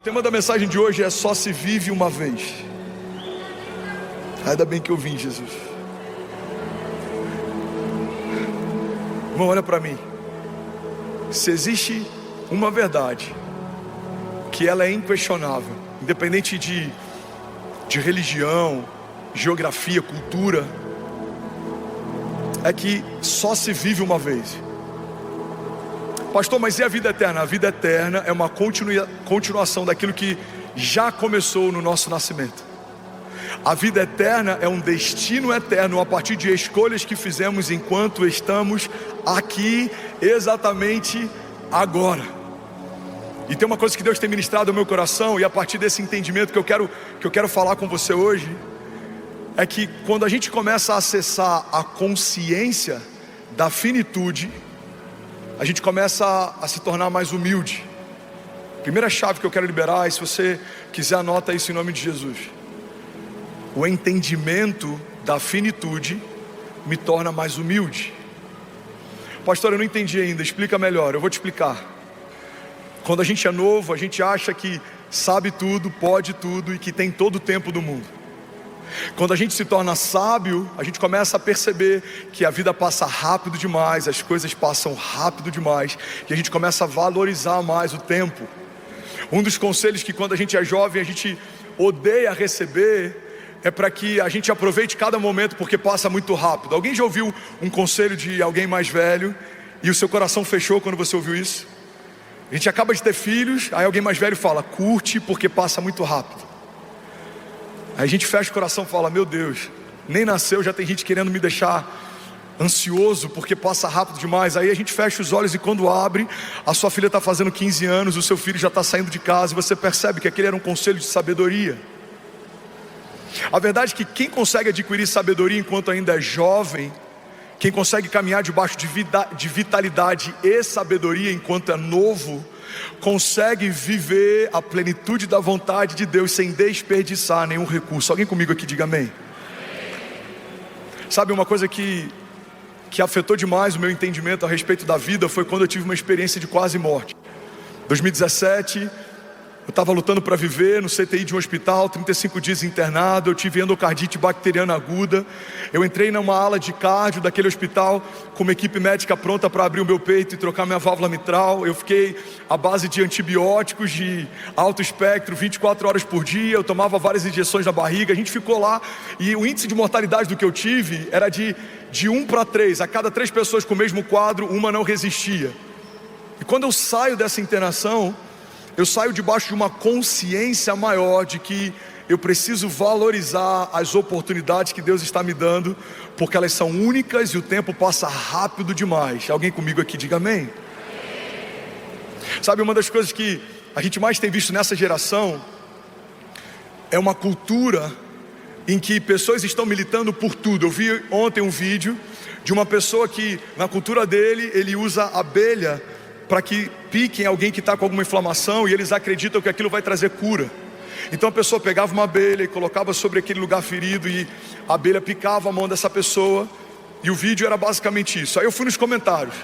tema da mensagem de hoje é: só se vive uma vez. Ainda bem que eu vim, Jesus. Irmão, olha para mim. Se existe uma verdade que ela é inquestionável, independente de religião, geografia, cultura, é que só se vive uma vez. Pastor, mas e a vida eterna? A vida eterna é uma continuação daquilo que já começou no nosso nascimento. A vida eterna é um destino eterno a partir de escolhas que fizemos enquanto estamos aqui, exatamente agora. E tem uma coisa que Deus tem ministrado ao meu coração, e a partir desse entendimento que eu quero falar com você hoje, é que quando a gente começa a acessar a consciência da finitude, a gente começa a se tornar mais humilde. Primeira chave que eu quero liberar, e se você quiser anota isso em nome de Jesus: o entendimento da finitude me torna mais humilde. Pastor, eu não entendi ainda, explica melhor. Eu vou te explicar. Quando a gente é novo, a gente acha que sabe tudo, pode tudo e que tem todo o tempo do mundo. Quando a gente se torna sábio, a gente começa a perceber que a vida passa rápido demais, as coisas passam rápido demais, e a gente começa a valorizar mais o tempo. Um dos conselhos que quando a gente é jovem a gente odeia receber é para que a gente aproveite cada momento, porque passa muito rápido. Alguém já ouviu um conselho de alguém mais velho e o seu coração fechou quando você ouviu isso? A gente acaba de ter filhos, aí alguém mais velho fala: curte porque passa muito rápido. Aí a gente fecha o coração e fala: meu Deus, nem nasceu, já tem gente querendo me deixar ansioso porque passa rápido demais. Aí a gente fecha os olhos e quando abre, a sua filha está fazendo 15 anos, o seu filho já está saindo de casa, e você percebe que aquele era um conselho de sabedoria. A verdade é que quem consegue adquirir sabedoria enquanto ainda é jovem, quem consegue caminhar debaixo de vitalidade e sabedoria enquanto é novo, consegue viver a plenitude da vontade de Deus sem desperdiçar nenhum recurso. Alguém comigo aqui diga amém. Sabe, uma coisa que afetou demais o meu entendimento a respeito da vida foi quando eu tive uma experiência de quase morte. 2017, eu estava lutando para viver no CTI de um hospital, 35 dias internado. Eu tive endocardite bacteriana aguda. Eu entrei numa ala de cardio daquele hospital com uma equipe médica pronta para abrir o meu peito e trocar minha válvula mitral. Eu fiquei à base de antibióticos de alto espectro 24 horas por dia. Eu tomava várias injeções na barriga. A gente ficou lá e o índice de mortalidade do que eu tive era de 1 para 3. A cada 3 pessoas com o mesmo quadro, uma não resistia. E quando eu saio dessa internação, eu saio debaixo de uma consciência maior de que eu preciso valorizar as oportunidades que Deus está me dando, porque elas são únicas e o tempo passa rápido demais. Alguém comigo aqui diga amém. Sabe, uma das coisas que a gente mais tem visto nessa geração é uma cultura em que pessoas estão militando por tudo. Eu vi ontem um vídeo de uma pessoa que na cultura dele, ele usa abelha para que piquem alguém que está com alguma inflamação, e eles acreditam que aquilo vai trazer cura. Então a pessoa pegava uma abelha e colocava sobre aquele lugar ferido, e a abelha picava a mão dessa pessoa, e o vídeo era basicamente isso. Aí eu fui nos comentários.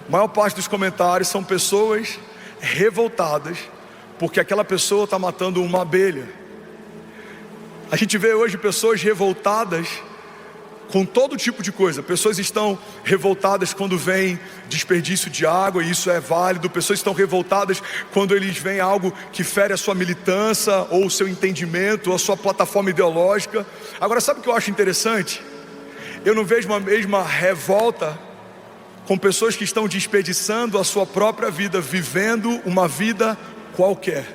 A maior parte dos comentários são pessoas revoltadas porque aquela pessoa está matando uma abelha. A gente vê hoje pessoas revoltadas com todo tipo de coisa. Pessoas estão revoltadas quando vem desperdício de água, e isso é válido. Pessoas estão revoltadas quando eles veem algo que fere a sua militância, ou o seu entendimento, ou a sua plataforma ideológica. Agora, sabe o que eu acho interessante? Eu não vejo uma mesma revolta com pessoas que estão desperdiçando a sua própria vida, vivendo uma vida qualquer.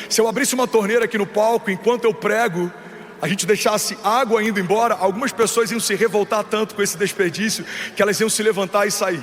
Se eu abrisse uma torneira aqui no palco, enquanto eu prego, a gente deixasse água indo embora, algumas pessoas iam se revoltar tanto com esse desperdício que elas iam se levantar e sair.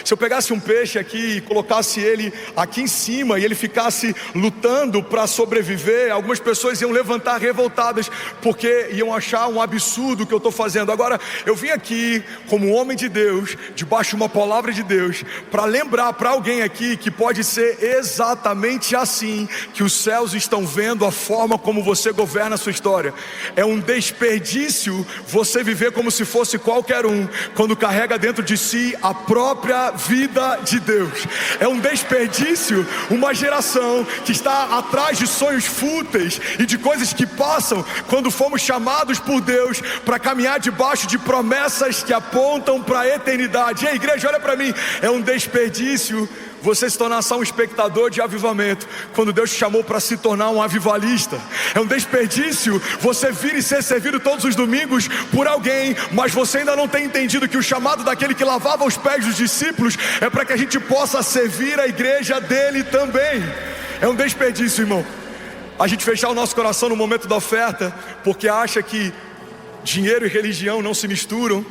Se eu pegasse um peixe aqui e colocasse ele aqui em cima e ele ficasse lutando para sobreviver, algumas pessoas iam levantar revoltadas porque iam achar um absurdo o que eu estou fazendo. Agora, eu vim aqui como homem de Deus, debaixo de uma palavra de Deus, para lembrar para alguém aqui que pode ser exatamente assim que os céus estão vendo a forma como você governa a sua história. É um desperdício você viver como se fosse qualquer um, quando carrega dentro de si a própria larga vida de Deus. É um desperdício uma geração que está atrás de sonhos fúteis e de coisas que passam, quando fomos chamados por Deus para caminhar debaixo de promessas que apontam para a eternidade. Ei, igreja, olha para mim, é um desperdício você se tornar só um espectador de avivamento, quando Deus te chamou para se tornar um avivalista. É um desperdício você vir e ser servido todos os domingos por alguém, mas você ainda não tem entendido que o chamado daquele que lavava os pés dos discípulos é para que a gente possa servir a igreja dele também. É um desperdício, irmão, a gente fechar o nosso coração no momento da oferta, porque acha que dinheiro e religião não se misturam,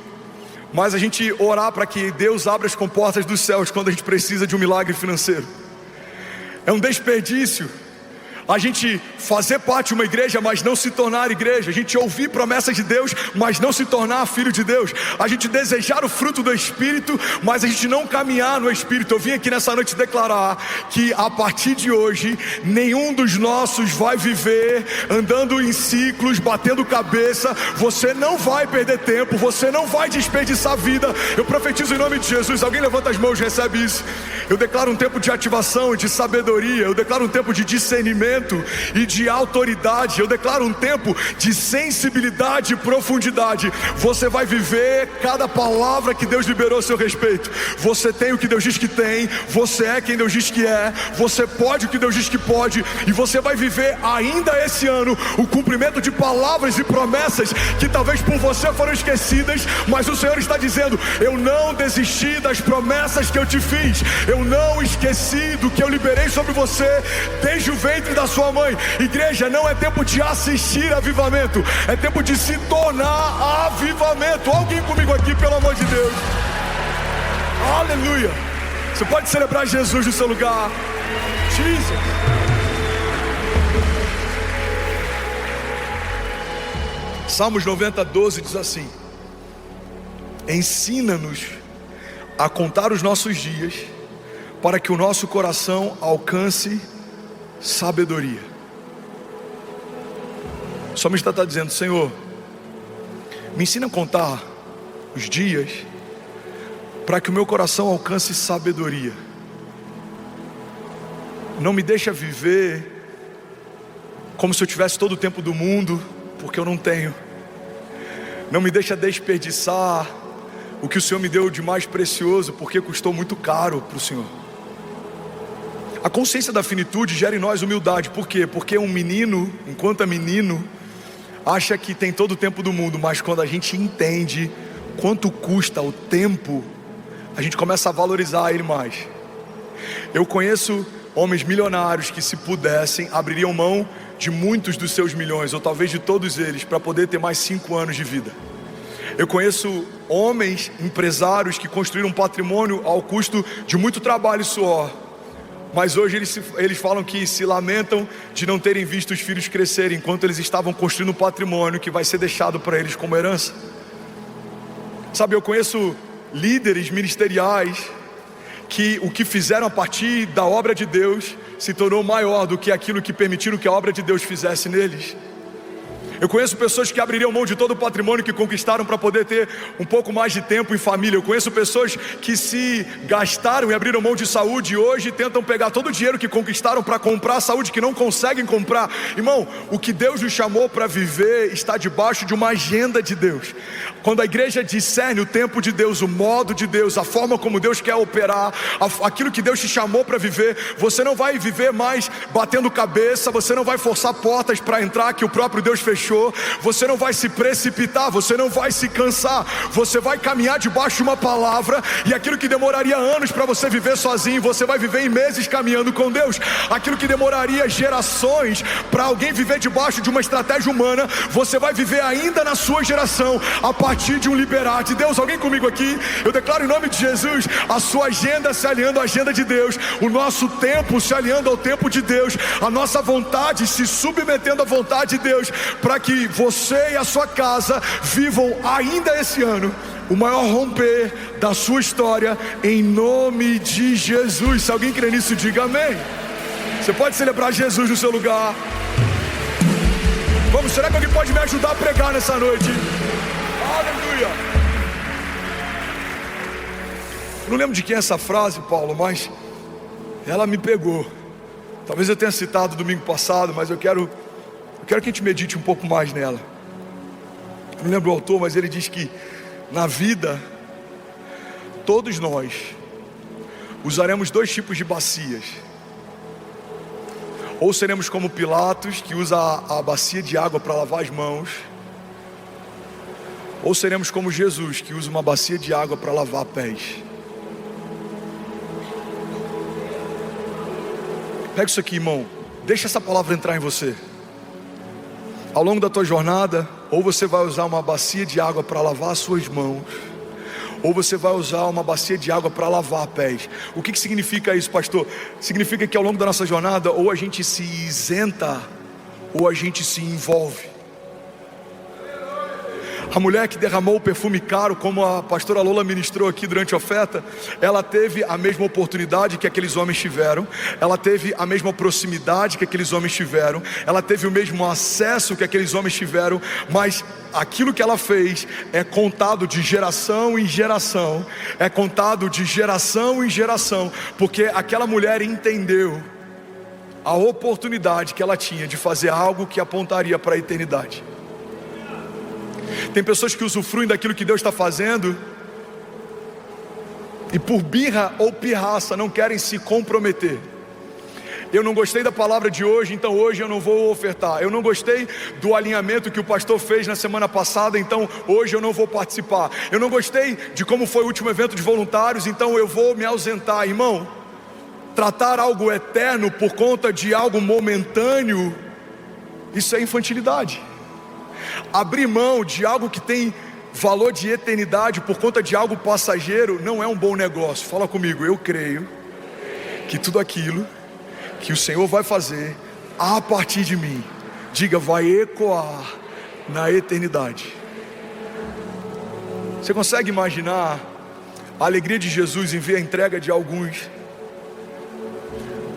mas a gente orar para que Deus abra as comportas dos céus quando a gente precisa de um milagre financeiro. É um desperdício a gente fazer parte de uma igreja, mas não se tornar igreja. A gente ouvir promessas de Deus, mas não se tornar filho de Deus. A gente desejar o fruto do Espírito, mas a gente não caminhar no Espírito. Eu vim aqui nessa noite declarar que a partir de hoje, nenhum dos nossos vai viver andando em ciclos, batendo cabeça. Você não vai perder tempo, você não vai desperdiçar vida. Eu profetizo em nome de Jesus. Alguém levanta as mãos e recebe isso. Eu declaro um tempo de ativação, de sabedoria. Eu declaro um tempo de discernimento e de autoridade. Eu declaro um tempo de sensibilidade e profundidade. Você vai viver cada palavra que Deus liberou a seu respeito. Você tem o que Deus diz que tem, você é quem Deus diz que é, você pode o que Deus diz que pode, e você vai viver ainda esse ano o cumprimento de palavras e promessas que talvez por você foram esquecidas, mas o Senhor está dizendo: eu não desisti das promessas que eu te fiz, eu não esqueci do que eu liberei sobre você desde o ventre da sua mãe. Igreja, não é tempo de assistir avivamento, é tempo de se tornar avivamento. Alguém comigo aqui, pelo amor de Deus. Aleluia. Você pode celebrar Jesus no seu lugar. Jesus. Salmos 90:12 diz assim: ensina-nos a contar os nossos dias, para que o nosso coração alcance sabedoria. O salmista está dizendo: Senhor, me ensina a contar os dias, para que o meu coração alcance sabedoria. Não me deixa viver como se eu tivesse todo o tempo do mundo, porque eu não tenho. Não me deixa desperdiçar o que o Senhor me deu de mais precioso, porque custou muito caro para o Senhor. A consciência da finitude gera em nós humildade. Por quê? Porque um menino, enquanto é menino, acha que tem todo o tempo do mundo, mas quando a gente entende quanto custa o tempo, a gente começa a valorizar ele mais. Eu conheço homens milionários que, se pudessem, abririam mão de muitos dos seus milhões, ou talvez de todos eles, para poder ter mais 5 anos de vida. Eu conheço homens, empresários, que construíram um patrimônio ao custo de muito trabalho e suor, mas hoje eles falam que se lamentam de não terem visto os filhos crescerem, enquanto eles estavam construindo um patrimônio que vai ser deixado para eles como herança. Sabe, eu conheço líderes ministeriais que o que fizeram a partir da obra de Deus se tornou maior do que aquilo que permitiram que a obra de Deus fizesse neles. Eu conheço pessoas que abririam mão de todo o patrimônio que conquistaram para poder ter um pouco mais de tempo em família. Eu conheço pessoas que se gastaram e abriram mão de saúde e hoje tentam pegar todo o dinheiro que conquistaram para comprar a saúde que não conseguem comprar. Irmão, o que Deus nos chamou para viver está debaixo de uma agenda de Deus. Quando a igreja discerne o tempo de Deus, o modo de Deus, a forma como Deus quer operar, aquilo que Deus te chamou para viver, você não vai viver mais batendo cabeça, você não vai forçar portas para entrar que o próprio Deus fechou. Você não vai se precipitar, você não vai se cansar, você vai caminhar debaixo de uma palavra, e aquilo que demoraria anos para você viver sozinho, você vai viver em meses caminhando com Deus. Aquilo que demoraria gerações para alguém viver debaixo de uma estratégia humana, você vai viver ainda na sua geração, a partir de um liberar de Deus. Alguém comigo aqui? Eu declaro em nome de Jesus, a sua agenda se alinhando à agenda de Deus, o nosso tempo se alinhando ao tempo de Deus, a nossa vontade se submetendo à vontade de Deus, para que você e a sua casa vivam ainda esse ano o maior romper da sua história, em nome de Jesus. Se alguém crê nisso, diga amém. Você pode celebrar Jesus no seu lugar. Vamos, será que alguém pode me ajudar a pregar nessa noite? Aleluia. Não lembro de quem é essa frase, Paulo, mas ela me pegou. Talvez eu tenha citado domingo passado, mas eu quero que a gente medite um pouco mais nela. Eu não lembro o autor, mas ele diz que na vida todos nós usaremos dois tipos de bacias. Ou seremos como Pilatos, que usa a bacia de água para lavar as mãos, ou seremos como Jesus, que usa uma bacia de água para lavar pés. Pega isso aqui, irmão. Deixa essa palavra entrar em você. Ao longo da tua jornada, ou você vai usar uma bacia de água para lavar as suas mãos, ou você vai usar uma bacia de água para lavar pés. O que significa isso, pastor? Significa que ao longo da nossa jornada, ou a gente se isenta, ou a gente se envolve. A mulher que derramou o perfume caro, como a pastora Lola ministrou aqui durante a oferta, ela teve a mesma oportunidade que aqueles homens tiveram, ela teve a mesma proximidade que aqueles homens tiveram, ela teve o mesmo acesso que aqueles homens tiveram, mas aquilo que ela fez é contado de geração em geração, é contado de geração em geração, porque aquela mulher entendeu a oportunidade que ela tinha de fazer algo que apontaria para a eternidade. Tem pessoas que usufruem daquilo que Deus está fazendo e por birra ou pirraça não querem se comprometer. Eu não gostei da palavra de hoje, então hoje eu não vou ofertar. Eu não gostei do alinhamento que o pastor fez na semana passada, então hoje eu não vou participar. Eu não gostei de como foi o último evento de voluntários, então eu vou me ausentar. Irmão, tratar algo eterno por conta de algo momentâneo, isso é infantilidade. Abrir mão de algo que tem valor de eternidade por conta de algo passageiro não é um bom negócio. Fala comigo, eu creio que tudo aquilo que o Senhor vai fazer a partir de mim, diga, vai ecoar na eternidade. Você consegue imaginar a alegria de Jesus em ver a entrega de alguns?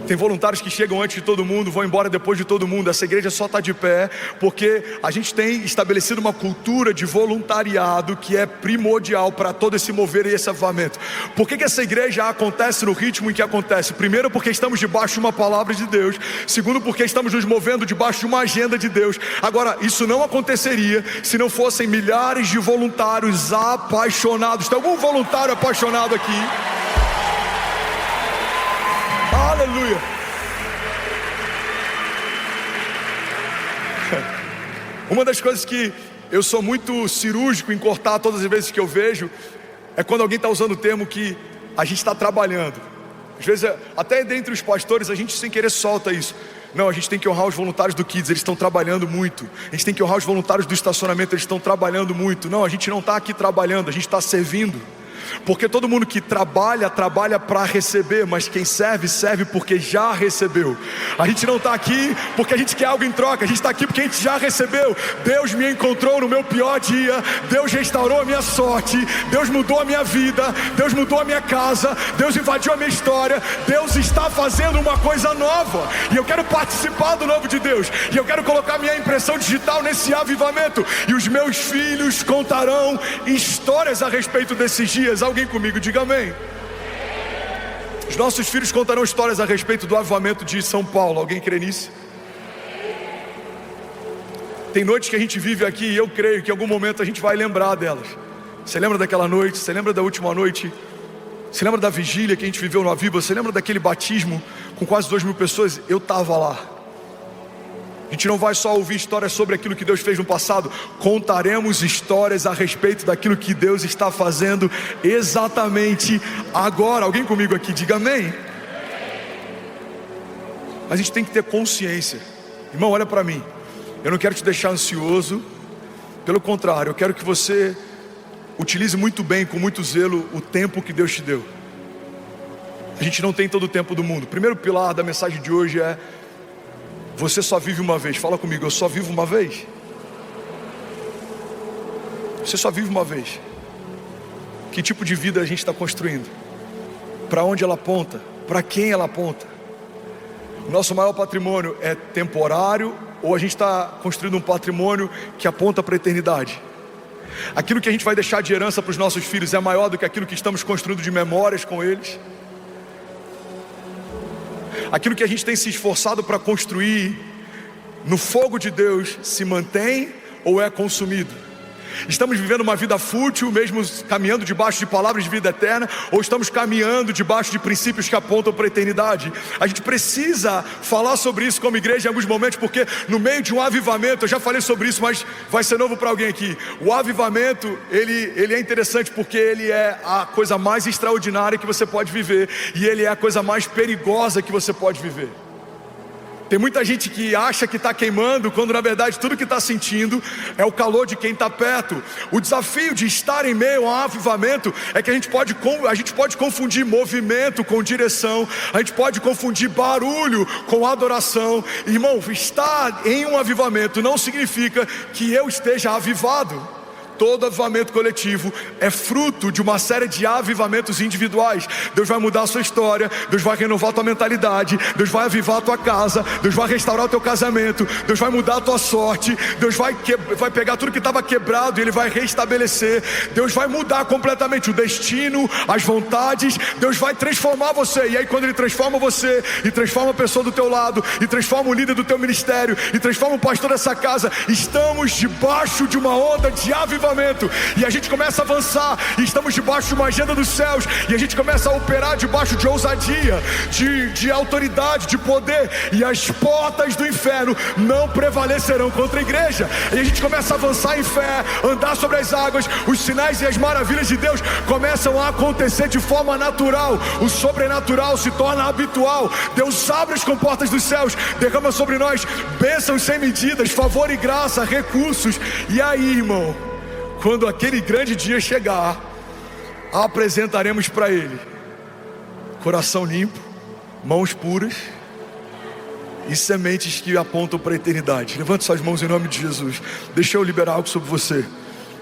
Tem voluntários que chegam antes de todo mundo, vão embora depois de todo mundo. Essa igreja só está de pé porque a gente tem estabelecido uma cultura de voluntariado que é primordial para todo esse mover e esse avivamento. Por que essa igreja acontece no ritmo em que acontece? Primeiro, porque estamos debaixo de uma palavra de Deus. Segundo, porque estamos nos movendo debaixo de uma agenda de Deus. Agora, isso não aconteceria se não fossem milhares de voluntários apaixonados. Tem algum voluntário apaixonado aqui? Aleluia. Uma das coisas que eu sou muito cirúrgico em cortar todas as vezes que eu vejo é quando alguém está usando o termo que a gente está trabalhando. Às vezes, até dentre os pastores, a gente sem querer solta isso. Não, a gente tem que honrar os voluntários do Kids, eles estão trabalhando muito. A gente tem que honrar os voluntários do estacionamento, eles estão trabalhando muito. Não, a gente não está aqui trabalhando, a gente está servindo. Porque todo mundo que trabalha, trabalha para receber, mas quem serve, serve porque já recebeu. A gente não está aqui porque a gente quer algo em troca, a gente está aqui porque a gente já recebeu. Deus me encontrou no meu pior dia, Deus restaurou a minha sorte, Deus mudou a minha vida, Deus mudou a minha casa, Deus invadiu a minha história, Deus está fazendo uma coisa nova, e eu quero participar do novo de Deus, e eu quero colocar minha impressão digital nesse avivamento, e os meus filhos contarão histórias a respeito desses dias. Alguém comigo, diga amém. Os nossos filhos contarão histórias a respeito do avivamento de São Paulo. Alguém crê nisso? Tem noites que a gente vive aqui e eu creio que em algum momento a gente vai lembrar delas. Você lembra daquela noite? Você lembra da última noite? Você lembra da vigília que a gente viveu no Aviva? Você lembra daquele batismo com quase 2.000 pessoas? Eu estava lá. A gente não vai só ouvir histórias sobre aquilo que Deus fez no passado, contaremos histórias a respeito daquilo que Deus está fazendo exatamente agora. Alguém comigo aqui, diga amém. Mas a gente tem que ter consciência. Irmão, olha para mim. Eu não quero te deixar ansioso. Pelo contrário, eu quero que você utilize muito bem, com muito zelo, o tempo que Deus te deu. A gente não tem todo o tempo do mundo. O primeiro pilar da mensagem de hoje é: você só vive uma vez. Fala comigo, eu só vivo uma vez. Você só vive uma vez. Que tipo de vida a gente está construindo? Para onde ela aponta? Para quem ela aponta? O nosso maior patrimônio é temporário, ou a gente está construindo um patrimônio que aponta para a eternidade? Aquilo que a gente vai deixar de herança para os nossos filhos é maior do que aquilo que estamos construindo de memórias com eles. Aquilo que a gente tem se esforçado para construir no fogo de Deus se mantém ou é consumido? Estamos vivendo uma vida fútil, mesmo caminhando debaixo de palavras de vida eterna, ou estamos caminhando debaixo de princípios que apontam para a eternidade? A gente precisa falar sobre isso como igreja em alguns momentos, porque no meio de um avivamento, eu já falei sobre isso, mas vai ser novo para alguém aqui. O avivamento, ele é interessante porque ele é a coisa mais extraordinária que você pode viver, e ele é a coisa mais perigosa que você pode viver. Tem muita gente que acha que está queimando, quando na verdade tudo que está sentindo é o calor de quem está perto. O desafio de estar em meio a um avivamento é que a gente pode confundir movimento com direção, a gente pode confundir barulho com adoração. Irmão, estar em um avivamento não significa que eu esteja avivado. Todo avivamento coletivo é fruto de uma série de avivamentos individuais. Deus vai mudar a sua história, Deus vai renovar a tua mentalidade, Deus vai avivar a tua casa, Deus vai restaurar o teu casamento, Deus vai mudar a tua sorte, Deus vai pegar tudo que estava quebrado e Ele vai restabelecer. Deus vai mudar completamente o destino, as vontades. Deus vai transformar você, e aí quando Ele transforma você, e transforma a pessoa do teu lado, e transforma o líder do teu ministério, e transforma o pastor dessa casa, estamos debaixo de uma onda de avivamento. E a gente começa a avançar, e estamos debaixo de uma agenda dos céus, e a gente começa a operar debaixo de ousadia, de autoridade, de poder, e as portas do inferno não prevalecerão contra a igreja. E a gente começa a avançar em fé, andar sobre as águas. Os sinais e as maravilhas de Deus começam a acontecer de forma natural. O sobrenatural se torna habitual. Deus abre as comportas dos céus, derrama sobre nós bênçãos sem medidas, favor e graça, recursos. E aí, irmão, quando aquele grande dia chegar, apresentaremos para Ele coração limpo, mãos puras e sementes que apontam para a eternidade. Levante suas mãos em nome de Jesus. Deixa eu liberar algo sobre você.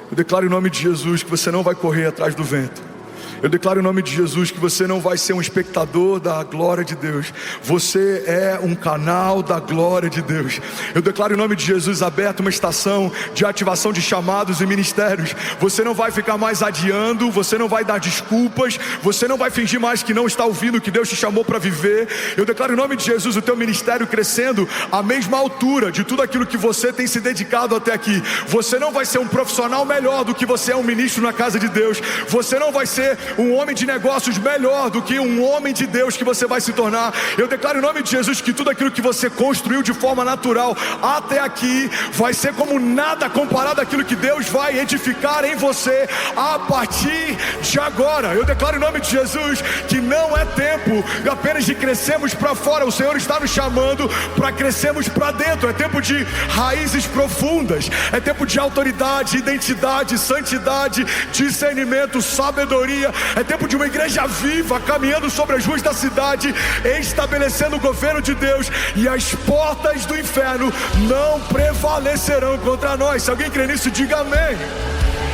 Eu declaro em nome de Jesus que você não vai correr atrás do vento. Eu declaro em nome de Jesus que você não vai ser um espectador da glória de Deus. Você é um canal da glória de Deus. Eu declaro em nome de Jesus aberto uma estação de ativação de chamados e ministérios. Você não vai ficar mais adiando, você não vai dar desculpas, você não vai fingir mais que não está ouvindo o que Deus te chamou para viver. Eu declaro em nome de Jesus o teu ministério crescendo à mesma altura de tudo aquilo que você tem se dedicado até aqui. Você não vai ser um profissional melhor do que você é um ministro na casa de Deus. Você não vai ser um homem de negócios melhor do que um homem de Deus que você vai se tornar. Eu declaro em nome de Jesus que tudo aquilo que você construiu de forma natural até aqui vai ser como nada comparado àquilo que Deus vai edificar em você a partir de agora. Eu declaro em nome de Jesus que não é tempo apenas de crescermos para fora. O Senhor está nos chamando para crescermos para dentro. É tempo de raízes profundas, é tempo de autoridade, identidade, santidade, discernimento, sabedoria. É tempo de uma igreja viva, caminhando sobre as ruas da cidade, estabelecendo o governo de Deus, e as portas do inferno não prevalecerão contra nós. Se alguém crê nisso, diga amém.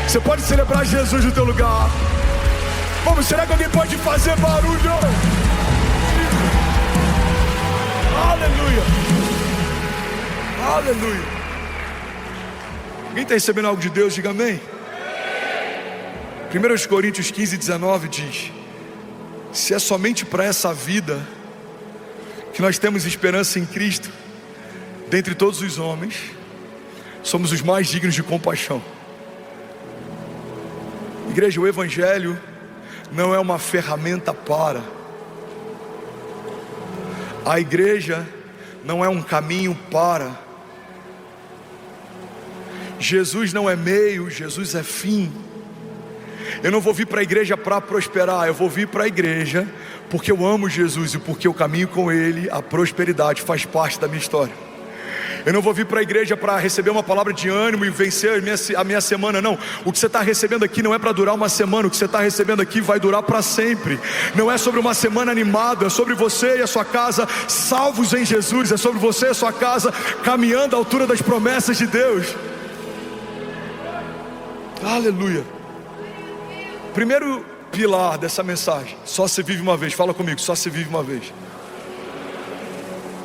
Você pode celebrar Jesus no teu lugar. Vamos, será que alguém pode fazer barulho? Aleluia. Aleluia. Alguém está recebendo algo de Deus? Diga amém. 1 Coríntios 15, 19 diz: se é somente para essa vida que nós temos esperança em Cristo, dentre todos os homens, somos os mais dignos de compaixão. Igreja, o Evangelho não é uma ferramenta para. A igreja não é um caminho para. Jesus não é meio, Jesus é fim. Eu não vou vir para a igreja para prosperar, eu vou vir para a igreja porque eu amo Jesus e porque eu caminho com Ele. A prosperidade faz parte da minha história. Eu não vou vir para a igreja para receber uma palavra de ânimo e vencer a minha semana, não. O que você está recebendo aqui não é para durar uma semana, o que você está recebendo aqui vai durar para sempre. Não é sobre uma semana animada, é sobre você e a sua casa salvos em Jesus. É sobre você e a sua casa caminhando à altura das promessas de Deus. Aleluia. Primeiro pilar dessa mensagem: só se vive uma vez. Fala comigo, só se vive uma vez.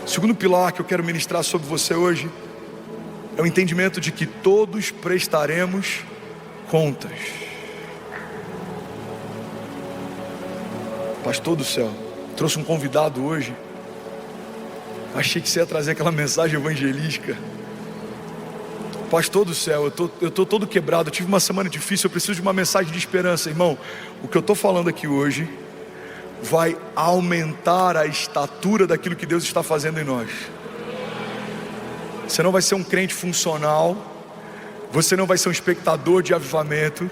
Segundo pilar que eu quero ministrar sobre você hoje é o entendimento de que todos prestaremos contas. Pastor do céu, trouxe um convidado hoje. Achei que você ia trazer aquela mensagem evangelística. Pastor do céu, eu tô todo quebrado, eu tive uma semana difícil, eu preciso de uma mensagem de esperança. Irmão, o que eu estou falando aqui hoje vai aumentar a estatura daquilo que Deus está fazendo em nós. Você não vai ser um crente funcional, você não vai ser um espectador de avivamento.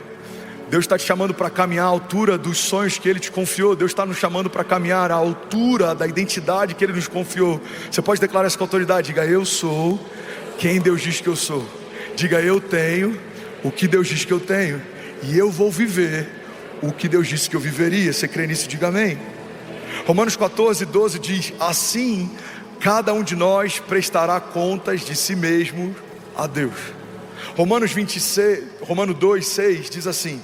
Deus está te chamando para caminhar à altura dos sonhos que Ele te confiou. Deus está nos chamando para caminhar à altura da identidade que Ele nos confiou. Você pode declarar essa com autoridade. Diga: eu sou quem Deus diz que eu sou. Diga: eu tenho o que Deus diz que eu tenho, e eu vou viver o que Deus disse que eu viveria. Você crê nisso? Diga amém. Romanos 14:12 diz: assim cada um de nós prestará contas de si mesmo a Deus. Romanos 2:6 diz assim: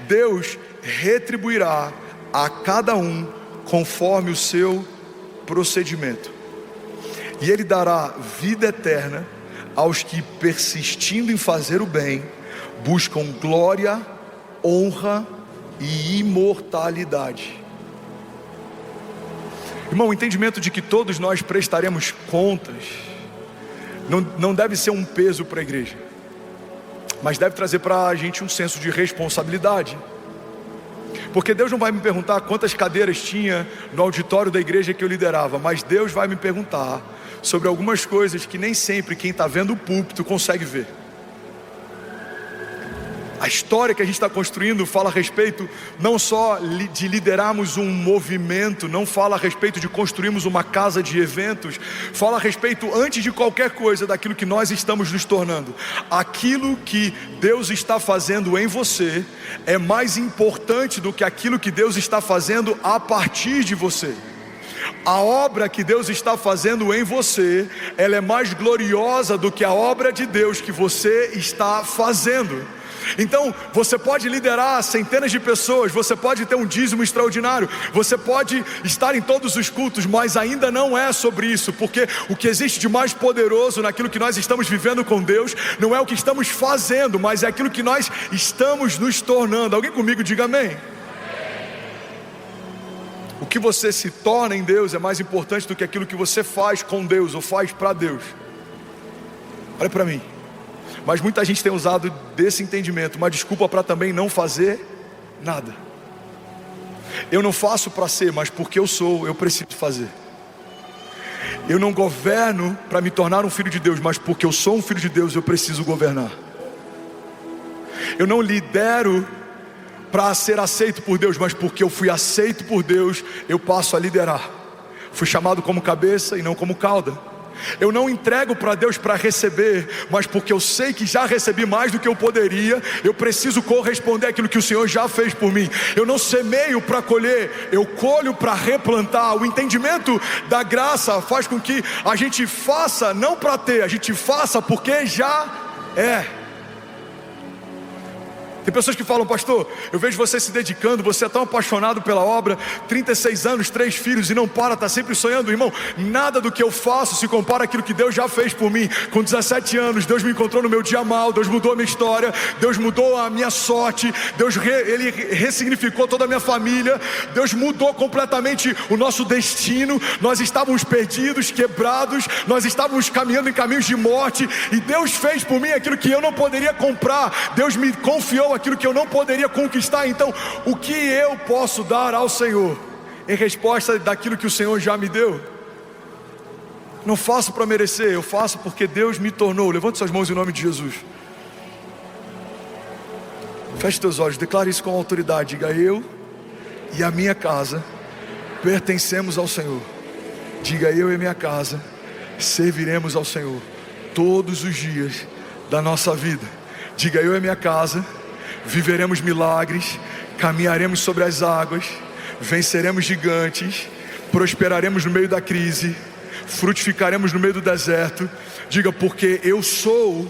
Deus retribuirá a cada um conforme o seu procedimento, e Ele dará vida eterna aos que, persistindo em fazer o bem, buscam glória, honra e imortalidade. Irmão, o entendimento de que todos nós prestaremos contas não deve ser um peso para a igreja, mas deve trazer para a gente um senso de responsabilidade. Porque Deus não vai me perguntar quantas cadeiras tinha no auditório da igreja que eu liderava, mas Deus vai me perguntar sobre algumas coisas que nem sempre quem está vendo o púlpito consegue ver. A história que a gente está construindo fala a respeito não só de liderarmos um movimento, não fala a respeito de construirmos uma casa de eventos, fala a respeito, antes de qualquer coisa, daquilo que nós estamos nos tornando. Aquilo que Deus está fazendo em você é mais importante do que aquilo que Deus está fazendo a partir de você. A obra que Deus está fazendo em você, ela é mais gloriosa do que a obra de Deus que você está fazendo. Então, você pode liderar centenas de pessoas, você pode ter um dízimo extraordinário, você pode estar em todos os cultos, mas ainda não é sobre isso, porque o que existe de mais poderoso naquilo que nós estamos vivendo com Deus, não é o que estamos fazendo, mas é aquilo que nós estamos nos tornando. Alguém comigo diga amém? O que você se torna em Deus é mais importante do que aquilo que você faz com Deus ou faz para Deus. Olha para mim. Mas muita gente tem usado desse entendimento uma desculpa para também não fazer nada. Eu não faço para ser, mas porque eu sou, eu preciso fazer. Eu não governo para me tornar um filho de Deus, mas porque eu sou um filho de Deus, eu preciso governar. Eu não lidero para ser aceito por Deus, mas porque eu fui aceito por Deus, eu passo a liderar. Fui chamado como cabeça e não como cauda. Eu não entrego para Deus para receber, mas porque eu sei que já recebi mais do que eu poderia, eu preciso corresponder àquilo que o Senhor já fez por mim. Eu não semeio para colher, eu colho para replantar. O entendimento da graça faz com que a gente faça não para ter, a gente faça porque já é. Tem pessoas que falam: pastor, eu vejo você se dedicando, você é tão apaixonado pela obra, 36 anos, 3 filhos e não para, está sempre sonhando. Irmão, nada do que eu faço se compara àquilo que Deus já fez por mim. Com 17 anos, Deus me encontrou no meu dia mal, Deus mudou a minha história, Deus mudou a minha sorte, Ele ressignificou toda a minha família, Deus mudou completamente o nosso destino. Nós estávamos perdidos, quebrados, nós estávamos caminhando em caminhos de morte, e Deus fez por mim aquilo que eu não poderia comprar. Deus me confiou aquilo que eu não poderia conquistar. Então, o que eu posso dar ao Senhor em resposta daquilo que o Senhor já me deu? Não faço para merecer, eu faço porque Deus me tornou. Levante suas mãos em nome de Jesus. Feche teus olhos, declare isso com autoridade. Diga: eu e a minha casa pertencemos ao Senhor. Diga: eu e a minha casa serviremos ao Senhor todos os dias da nossa vida. Diga: eu e a minha casa viveremos milagres, caminharemos sobre as águas, venceremos gigantes, prosperaremos no meio da crise, frutificaremos no meio do deserto. Diga: porque eu sou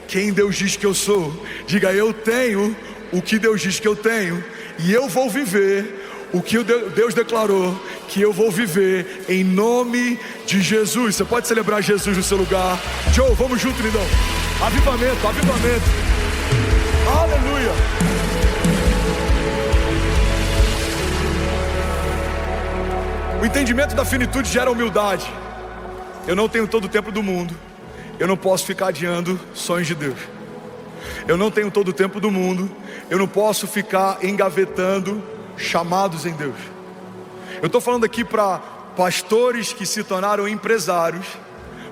quem Deus diz que eu sou. Diga: eu tenho o que Deus diz que eu tenho, e eu vou viver o que Deus declarou que eu vou viver, em nome de Jesus. Você pode celebrar Jesus no seu lugar. Joe, vamos junto, lindão. Avivamento, avivamento. Aleluia. O entendimento da finitude gera humildade. Eu não tenho todo o tempo do mundo. Eu não posso ficar adiando sonhos de Deus. Eu não tenho todo o tempo do mundo. Eu não posso ficar engavetando chamados em Deus. Eu estou falando aqui para pastores que se tornaram empresários,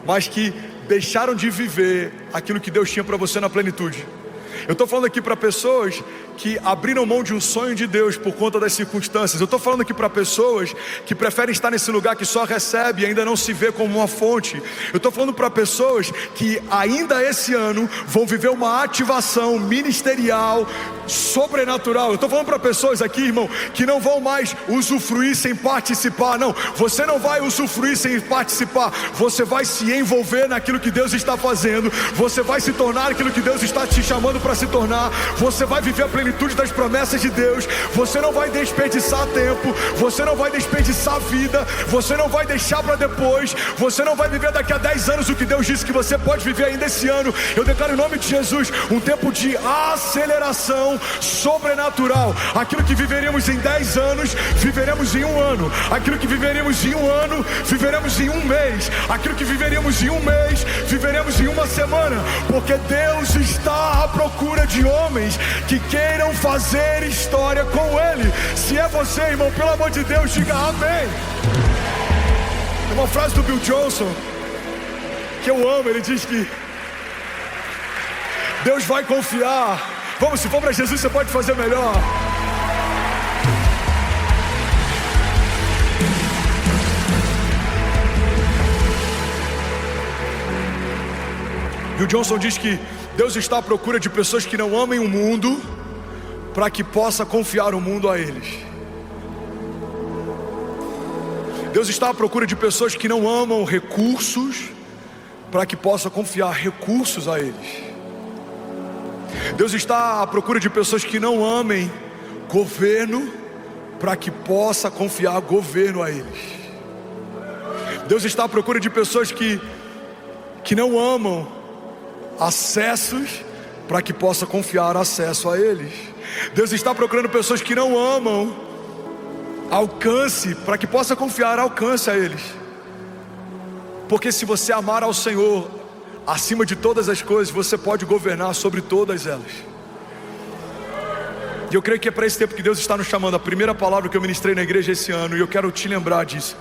mas que deixaram de viver aquilo que Deus tinha para você na plenitude. Eu estou falando aqui para pessoas que abriram mão de um sonho de Deus por conta das circunstâncias. Eu estou falando aqui para pessoas que preferem estar nesse lugar que só recebe e ainda não se vê como uma fonte. Eu estou falando para pessoas que ainda esse ano vão viver uma ativação ministerial sobrenatural. Eu estou falando para pessoas aqui, irmão, que não vão mais usufruir sem participar. Não, você não vai usufruir sem participar. Você vai se envolver naquilo que Deus está fazendo. Você vai se tornar aquilo que Deus está te chamando para se tornar. Você vai viver a plenitude das promessas de Deus. Você não vai desperdiçar tempo. Você não vai desperdiçar vida. Você não vai deixar para depois. Você não vai viver daqui a 10 anos o que Deus disse que você pode viver ainda esse ano. Eu declaro em nome de Jesus um tempo de aceleração sobrenatural. Aquilo que viveríamos em 10 anos, viveremos em um ano. Aquilo que viveríamos em um ano, viveremos em um mês. Aquilo que viveríamos em um mês, viveremos em uma semana. Porque Deus está à procura de homens que queiram fazer história com Ele. Se é você, irmão, pelo amor de Deus, diga amém. É uma frase do Bill Johnson que eu amo. Ele diz que Deus vai confiar. Vamos, se for para Jesus, você pode fazer melhor. E o Johnson diz que Deus está à procura de pessoas que não amem o mundo, para que possa confiar o mundo a eles. Deus está à procura de pessoas que não amam recursos, para que possa confiar recursos a eles. Deus está à procura de pessoas que não amem governo, para que possa confiar governo a eles. Deus está à procura de pessoas que não amam acessos, para que possa confiar acesso a eles. Deus está procurando pessoas que não amam alcance, para que possa confiar alcance a eles. Porque se você amar ao Senhor acima de todas as coisas, você pode governar sobre todas elas. E eu creio que é para esse tempo que Deus está nos chamando. A primeira palavra que eu ministrei na igreja esse ano, e eu quero te lembrar disso.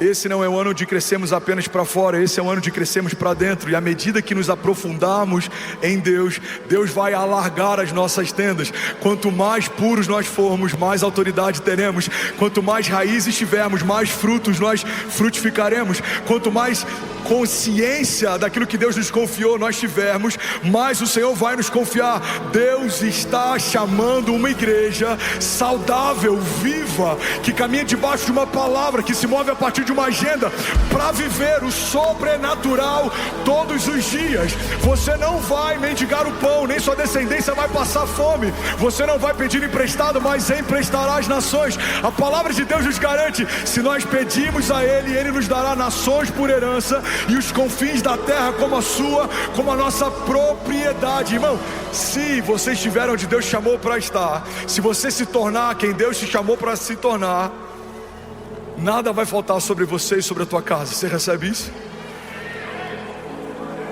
Esse não é o ano de crescermos apenas para fora, esse é o ano de crescermos para dentro. E à medida que nos aprofundarmos em Deus, Deus vai alargar as nossas tendas. Quanto mais puros nós formos, mais autoridade teremos. Quanto mais raízes tivermos, mais frutos nós frutificaremos. Quanto mais consciência daquilo que Deus nos confiou nós tivermos, mais o Senhor vai nos confiar. Deus está chamando uma igreja saudável, viva, que caminha debaixo de uma palavra, que se move a partir de uma agenda, para viver o sobrenatural todos os dias. Você não vai mendigar o pão, nem sua descendência vai passar fome. Você não vai pedir emprestado, mas emprestará às nações. A palavra de Deus nos garante: se nós pedimos a Ele, Ele nos dará nações por herança, e os confins da terra como a sua, como a nossa propriedade. Irmão, se você estiver onde Deus chamou para estar, se você se tornar quem Deus te chamou para se tornar, nada vai faltar sobre você e sobre a tua casa. Você recebe isso?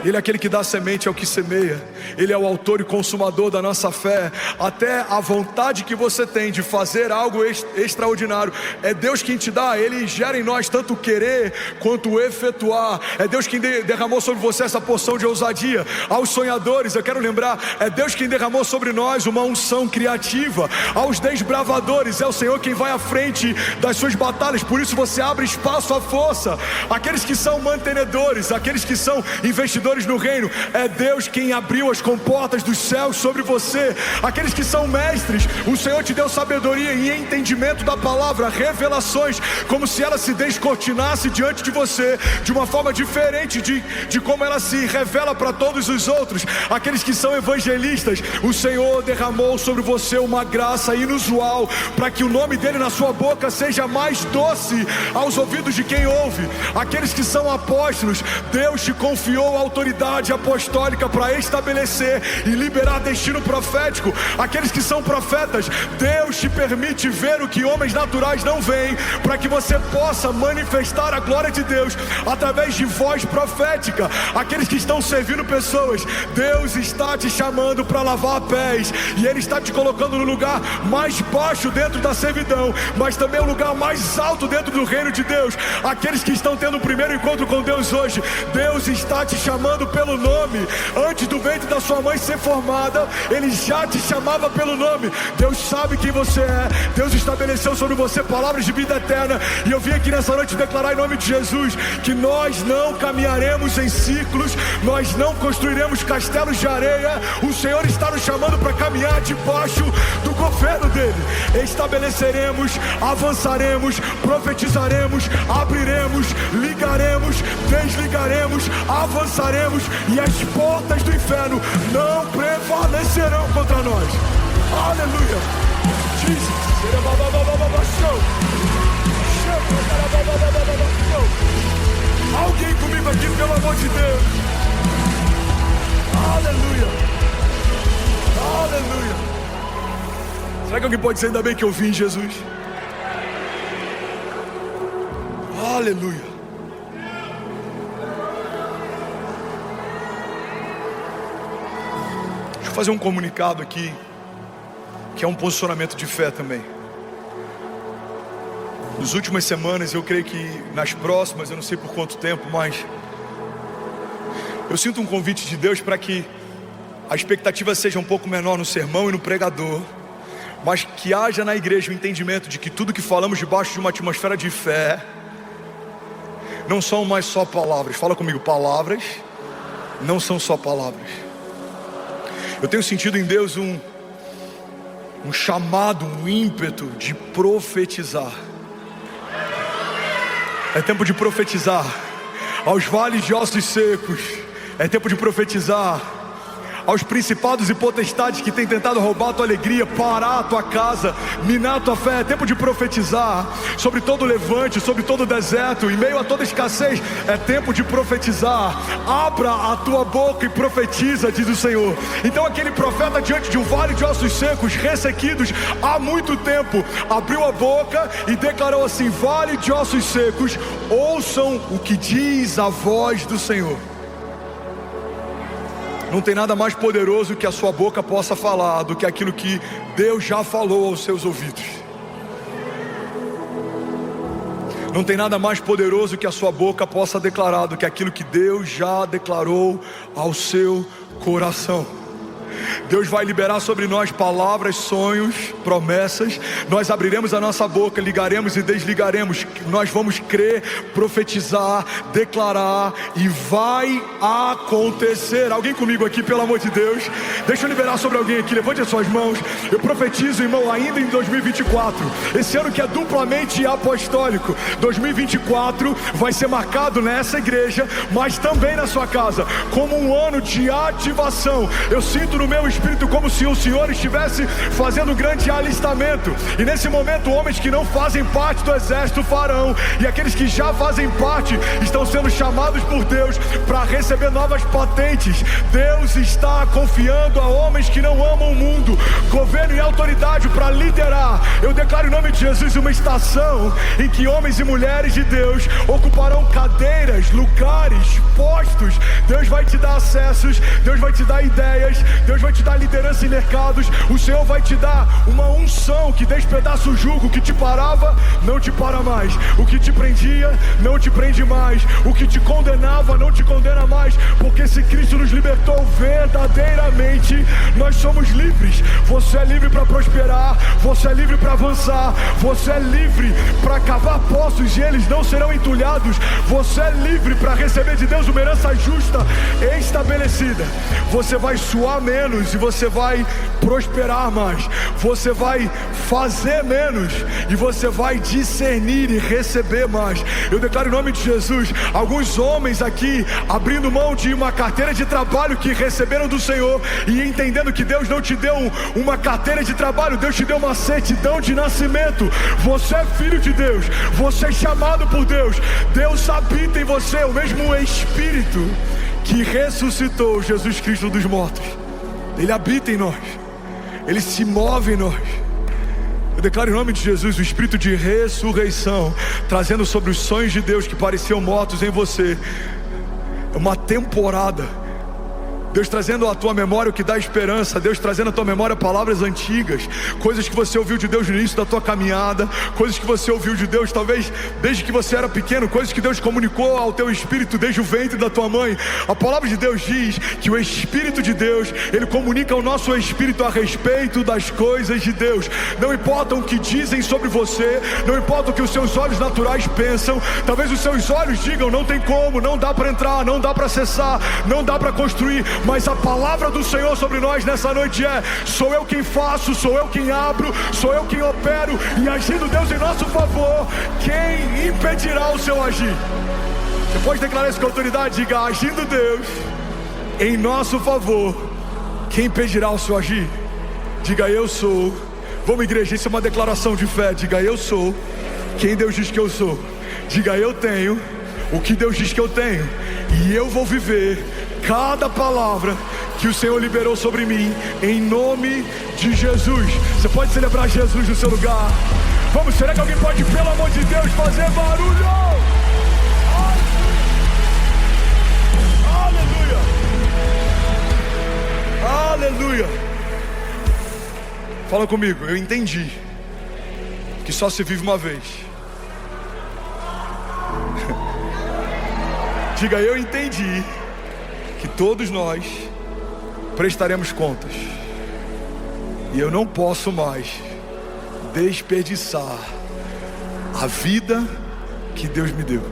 Ele é aquele que dá semente ao que semeia. Ele é o autor e consumador da nossa fé. Até a vontade que você tem de fazer algo extraordinário, é Deus quem te dá. Ele gera em nós tanto o querer quanto o efetuar. É Deus quem derramou sobre você essa porção de ousadia. Aos sonhadores, eu quero lembrar, é Deus quem derramou sobre nós uma unção criativa. Aos desbravadores, é o Senhor quem vai à frente das suas batalhas. Por isso você abre espaço à força. Aqueles que são mantenedores, aqueles que são investidores no reino, é Deus quem abriu as comportas dos céus sobre você. Aqueles que são mestres, o Senhor te deu sabedoria e entendimento da palavra, revelações, como se ela se descortinasse diante de você, de uma forma diferente de como ela se revela para todos os outros. Aqueles que são evangelistas, o Senhor derramou sobre você uma graça inusual, para que o nome dele na sua boca seja mais doce aos ouvidos de quem ouve. Aqueles que são apóstolos, Deus te confiou a autoridade apostólica para estabelecer estabelecer e liberar destino profético. Aqueles que são profetas, Deus te permite ver o que homens naturais não veem, para que você possa manifestar a glória de Deus através de voz profética. Aqueles que estão servindo pessoas, Deus está te chamando para lavar pés, e Ele está te colocando no lugar mais baixo dentro da servidão, mas também o lugar mais alto dentro do reino de Deus. Aqueles que estão tendo o primeiro encontro com Deus hoje, Deus está te chamando pelo nome. Antes do ventre da sua mãe ser formada, Ele já te chamava pelo nome. Deus sabe quem você é. Deus estabeleceu sobre você palavras de vida eterna, e eu vim aqui nessa noite declarar em nome de Jesus que nós não caminharemos em ciclos, nós não construiremos castelos de areia. O Senhor está nos chamando para caminhar debaixo do governo dele. Estabeleceremos, avançaremos, profetizaremos, abriremos, ligaremos, desligaremos, avançaremos, e as portas do inferno não prevalecerão contra nós. Aleluia. Jesus. Alguém comigo aqui, pelo amor de Deus. Aleluia. Aleluia. Será que alguém pode dizer ainda bem que eu vim em Jesus? Aleluia. Deixa eu fazer um comunicado aqui, que é um posicionamento de fé também. Nas últimas semanas, eu creio que nas próximas, eu não sei por quanto tempo, mas eu sinto um convite de Deus para que a expectativa seja um pouco menor no sermão e no pregador, mas que haja na igreja o entendimento de que tudo que falamos debaixo de uma atmosfera de fé não são mais só palavras. Fala comigo, palavras não são só palavras. Eu tenho sentido em Deus um chamado, um ímpeto de profetizar. É tempo de profetizar aos vales de ossos secos. É tempo de profetizar aos principados e potestades que têm tentado roubar a tua alegria, parar a tua casa, minar a tua fé. É tempo de profetizar sobre todo o levante, sobre todo o deserto, em meio a toda escassez. É tempo de profetizar. Abra a tua boca e profetiza, diz o Senhor. Então aquele profeta diante de um vale de ossos secos, ressequidos há muito tempo, abriu a boca e declarou assim: vale de ossos secos, ouçam o que diz a voz do Senhor. Não tem nada mais poderoso que a sua boca possa falar do que aquilo que Deus já falou aos seus ouvidos. Não tem nada mais poderoso que a sua boca possa declarar do que aquilo que Deus já declarou ao seu coração. Deus vai liberar sobre nós palavras, sonhos, promessas. Nós abriremos a nossa boca, ligaremos e desligaremos. Nós vamos crer, profetizar, declarar, e vai acontecer. Alguém comigo aqui, pelo amor de Deus? Deixa eu liberar sobre alguém aqui. Levante as suas mãos. Eu profetizo, irmão, ainda em 2024, esse ano que é duplamente apostólico. 2024 vai ser marcado nessa igreja, mas também na sua casa, como um ano de ativação. Eu sinto no meu espírito como se o Senhor estivesse fazendo um grande alistamento, e nesse momento homens que não fazem parte do exército farão, e aqueles que já fazem parte estão sendo chamados por Deus para receber novas patentes. Deus está confiando a homens que não amam o mundo governo e autoridade para liderar. Eu declaro em nome de Jesus uma estação em que homens e mulheres de Deus ocuparão cadeiras, lugares, postos. Deus vai te dar acessos, Deus vai te dar ideias, Deus vai te dar liderança em mercados. O Senhor vai te dar uma unção que despedaça o jugo. O que te parava, não te para mais. O que te prendia, não te prende mais. O que te condenava, não te condena mais. Porque se Cristo nos libertou verdadeiramente, nós somos livres. Você é livre para prosperar, você é livre para avançar, você é livre para cavar poços e eles não serão entulhados. Você é livre para receber de Deus uma herança justa estabelecida. Você vai suar menos e você vai prosperar mais. Você vai fazer menos e você vai discernir e receber mais. Eu declaro em nome de Jesus, alguns homens aqui abrindo mão de uma carteira de trabalho que receberam do Senhor e entendendo que Deus não te deu uma carteira de trabalho, Deus te deu uma certidão de nascimento. Você é filho de Deus, você é chamado por Deus. Deus habita em você, o mesmo Espírito que ressuscitou Jesus Cristo dos mortos. Ele habita em nós, Ele se move em nós. Eu declaro em nome de Jesus o espírito de ressurreição, trazendo sobre os sonhos de Deus que pareciam mortos em você uma temporada. Deus trazendo à tua memória o que dá esperança. Deus trazendo à tua memória palavras antigas, coisas que você ouviu de Deus no início da tua caminhada, coisas que você ouviu de Deus talvez desde que você era pequeno, coisas que Deus comunicou ao teu espírito desde o ventre da tua mãe. A palavra de Deus diz que o Espírito de Deus, Ele comunica ao nosso espírito a respeito das coisas de Deus. Não importa o que dizem sobre você, não importa o que os seus olhos naturais pensam. Talvez os seus olhos digam: não tem como, não dá para entrar, não dá para acessar, não dá para construir. Mas a palavra do Senhor sobre nós nessa noite é: sou eu quem faço, sou eu quem abro, sou eu quem opero. E agindo Deus em nosso favor, quem impedirá o seu agir? Você pode declarar isso com autoridade? Diga: agindo Deus em nosso favor, quem impedirá o seu agir? Diga: eu sou. Vamos, igreja, isso é uma declaração de fé. Diga: eu sou quem Deus diz que eu sou. Diga: eu tenho o que Deus diz que eu tenho, e eu vou viver cada palavra que o Senhor liberou sobre mim, em nome de Jesus. Você pode celebrar Jesus no seu lugar. Vamos, será que alguém pode, pelo amor de Deus, fazer barulho? Aleluia! Aleluia! Fala comigo. Eu entendi que só se vive uma vez. Diga: eu entendi que todos nós prestaremos contas, e eu não posso mais desperdiçar a vida que Deus me deu.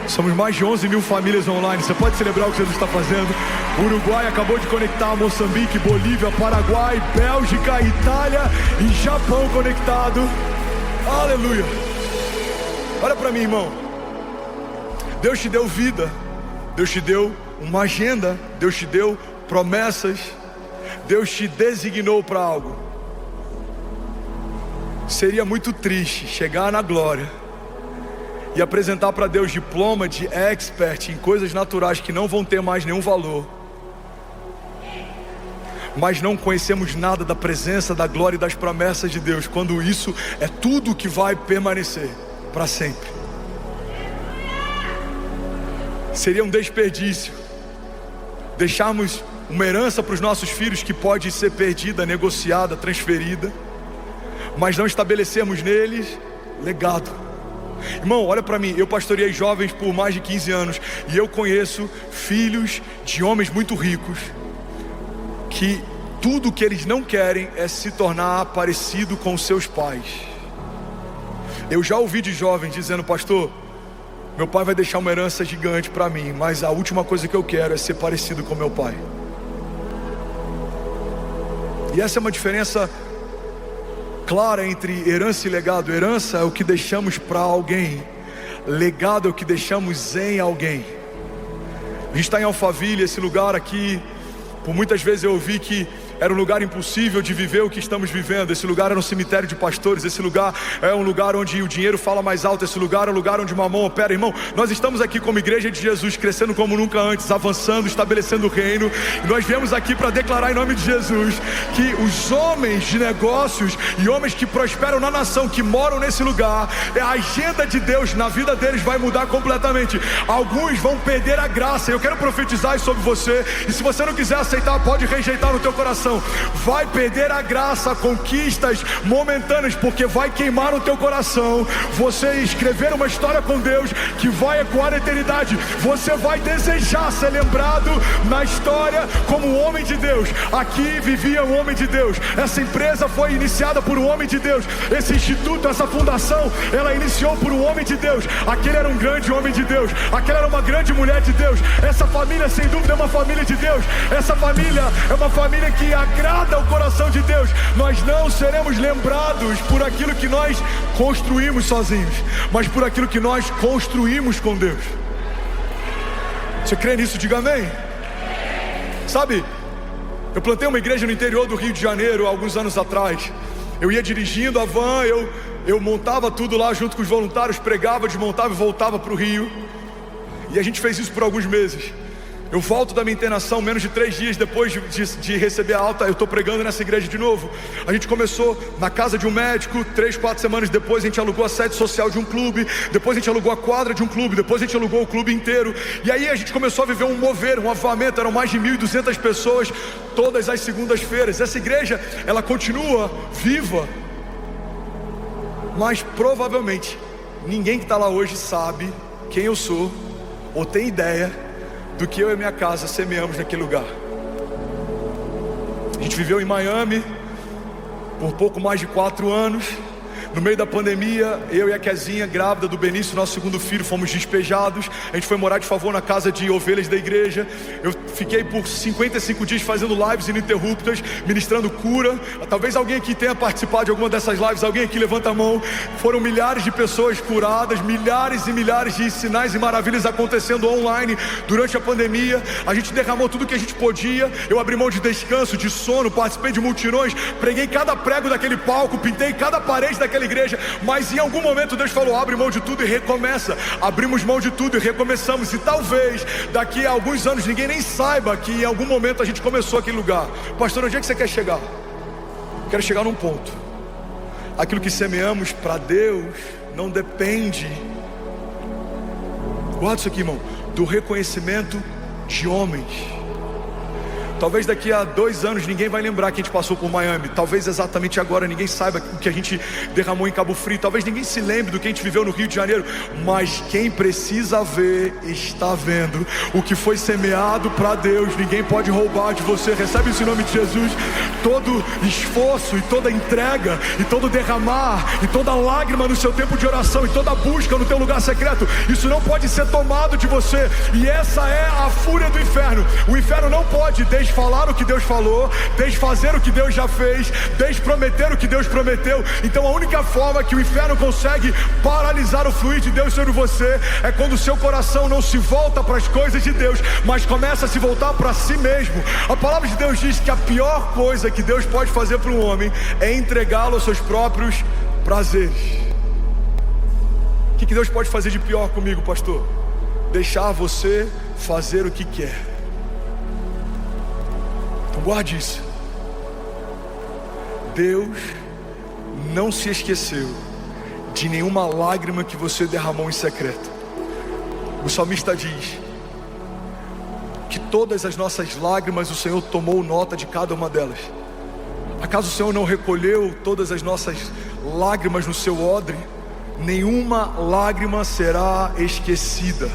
Somos mais de 11 mil famílias online. Você pode celebrar o que Jesus está fazendo. O Uruguai acabou de conectar Moçambique, Bolívia, Paraguai, Bélgica, Itália e Japão conectado. Aleluia. Olha para mim, irmão. Deus te deu vida, Deus te deu uma agenda, Deus te deu promessas, Deus te designou para algo. Seria muito triste chegar na glória e apresentar para Deus diploma de expert em coisas naturais que não vão ter mais nenhum valor, mas não conhecemos nada da presença, da glória e das promessas de Deus, quando isso é tudo que vai permanecer para sempre. Seria um desperdício deixarmos uma herança para os nossos filhos que pode ser perdida, negociada, transferida, mas não estabelecermos neles legado. Irmão, olha para mim. Eu pastoreei jovens por mais de 15 anos e eu conheço filhos de homens muito ricos que tudo que eles não querem é se tornar parecido com os seus pais. Eu já ouvi de jovens dizendo: pastor, meu pai vai deixar uma herança gigante para mim, mas a última coisa que eu quero é ser parecido com meu pai. E essa é uma diferença clara entre herança e legado. Herança é o que deixamos para alguém, legado é o que deixamos em alguém. A gente está em Alphaville, esse lugar aqui, por muitas vezes eu ouvi que era um lugar impossível de viver o que estamos vivendo. Esse lugar era um cemitério de pastores. Esse lugar é um lugar onde o dinheiro fala mais alto. Esse lugar é um lugar onde o mamão opera. Irmão, nós estamos aqui como igreja de Jesus, crescendo como nunca antes, avançando, estabelecendo o reino. E nós viemos aqui para declarar em nome de Jesus que os homens de negócios e homens que prosperam na nação, que moram nesse lugar, a agenda de Deus na vida deles vai mudar completamente. Alguns vão perder a graça. Eu quero profetizar isso sobre você. E se você não quiser aceitar, pode rejeitar no teu coração. Vai perder a graça, conquistas momentâneas, porque vai queimar no teu coração você escrever uma história com Deus que vai ecoar na eternidade. Você vai desejar ser lembrado na história como um homem de Deus. Aqui vivia um homem de Deus. Essa empresa foi iniciada por um homem de Deus. Esse instituto, essa fundação, ela iniciou por um homem de Deus. Aquele era um grande homem de Deus. Aquela era uma grande mulher de Deus. Essa família, sem dúvida, é uma família de Deus. Essa família é uma família que agrada o coração de Deus. Nós não seremos lembrados por aquilo que nós construímos sozinhos, mas por aquilo que nós construímos com Deus. Você crê nisso? Diga amém. Sabe, eu plantei uma igreja no interior do Rio de Janeiro há alguns anos atrás. Eu ia dirigindo a van, eu montava tudo lá junto com os voluntários, pregava, desmontava e voltava para o Rio. E a gente fez isso por alguns meses. Eu volto da minha internação, menos de 3 dias depois de receber a alta, eu estou pregando nessa igreja de novo. A gente começou na casa de um médico, 3, 4 semanas depois a gente alugou a sede social de um clube, depois a gente alugou a quadra de um clube, depois a gente alugou o clube inteiro. E aí a gente começou a viver um mover, um avivamento, eram mais de 1.200 pessoas, todas as segundas-feiras. Essa igreja, ela continua viva, mas provavelmente ninguém que está lá hoje sabe quem eu sou, ou tem ideia do que eu e minha casa semeamos naquele lugar. A gente viveu em Miami por pouco mais de 4 anos. No meio da pandemia, eu e a Kezinha, grávida do Benício, nosso segundo filho, fomos despejados. A gente foi morar de favor na casa de ovelhas da igreja. Eu fiquei por 55 dias fazendo lives ininterruptas, ministrando cura. Talvez alguém aqui tenha participado de alguma dessas lives. Alguém aqui levanta a mão. Foram milhares de pessoas curadas, milhares e milhares de sinais e maravilhas acontecendo online durante a pandemia. A gente derramou tudo que a gente podia. Eu abri mão de descanso, de sono, participei de multirões, preguei cada prego daquele palco, pintei cada parede daquela igreja, mas em algum momento Deus falou: abre mão de tudo e recomeça. Abrimos mão de tudo e recomeçamos. E talvez daqui a alguns anos ninguém nem saiba que em algum momento a gente começou aquele lugar. Pastor, onde é que você quer chegar? Quero chegar num ponto. Aquilo que semeamos para Deus não depende, guarda isso aqui, irmão, do reconhecimento de homens. Talvez daqui a 2 anos ninguém vai lembrar que a gente passou por Miami. Talvez exatamente agora ninguém saiba o que a gente derramou em Cabo Frio. Talvez ninguém se lembre do que a gente viveu no Rio de Janeiro. Mas quem precisa ver, está vendo. O que foi semeado para Deus, ninguém pode roubar de você. Recebe isso em nome de Jesus. Todo esforço e toda entrega e todo derramar e toda lágrima no seu tempo de oração e toda busca no teu lugar secreto, isso não pode ser tomado de você. E essa é a fúria do inferno. O inferno não pode desfalar o que Deus falou, desfazer o que Deus já fez, desprometer o que Deus prometeu. Então a única forma que o inferno consegue paralisar o fluir de Deus sobre você é quando o seu coração não se volta para as coisas de Deus, mas começa a se voltar para si mesmo. A palavra de Deus diz que a pior coisa que Deus pode fazer para um homem é entregá-lo aos seus próprios prazeres. O que Deus pode fazer de pior comigo, pastor? Deixar você fazer o que quer. Então guarde isso. Deus não se esqueceu de nenhuma lágrima que você derramou em secreto. O salmista diz que todas as nossas lágrimas o Senhor tomou nota de cada uma delas. Acaso o Senhor não recolheu todas as nossas lágrimas no seu odre? Nenhuma lágrima será esquecida.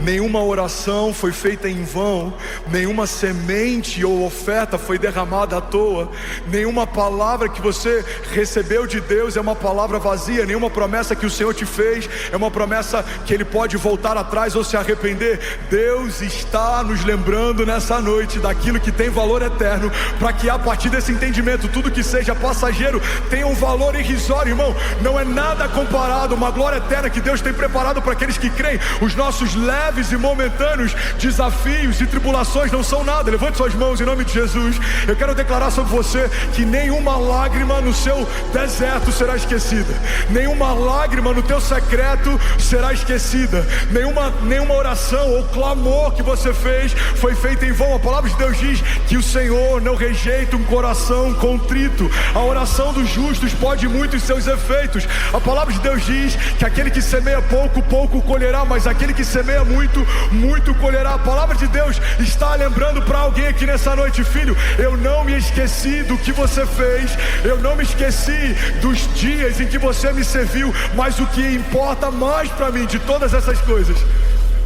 Nenhuma oração foi feita em vão, nenhuma semente ou oferta foi derramada à toa, nenhuma palavra que você recebeu de Deus é uma palavra vazia, nenhuma promessa que o Senhor te fez é uma promessa que Ele pode voltar atrás ou se arrepender. Deus está nos lembrando nessa noite daquilo que tem valor eterno, para que a partir desse entendimento, tudo que seja passageiro tenha um valor irrisório, irmão. Não é nada comparado a uma glória eterna que Deus tem preparado para aqueles que creem. Os nossos leves e momentâneos desafios e tribulações não são nada. Levante suas mãos em nome de Jesus. Eu quero declarar sobre você que nenhuma lágrima no seu deserto será esquecida, nenhuma lágrima no teu secreto será esquecida, nenhuma oração ou clamor que você fez foi feita em vão. A palavra de Deus diz que o Senhor não rejeita um coração contrito. A oração dos justos pode muito em seus efeitos. A palavra de Deus diz que aquele que semeia pouco, pouco colherá, mas aquele que semeia muito, muito colherá. A palavra de Deus está lembrando para alguém aqui nessa noite: filho, eu não me esqueci do que você fez, eu não me esqueci dos dias em que você me serviu, mas o que importa mais para mim de todas essas coisas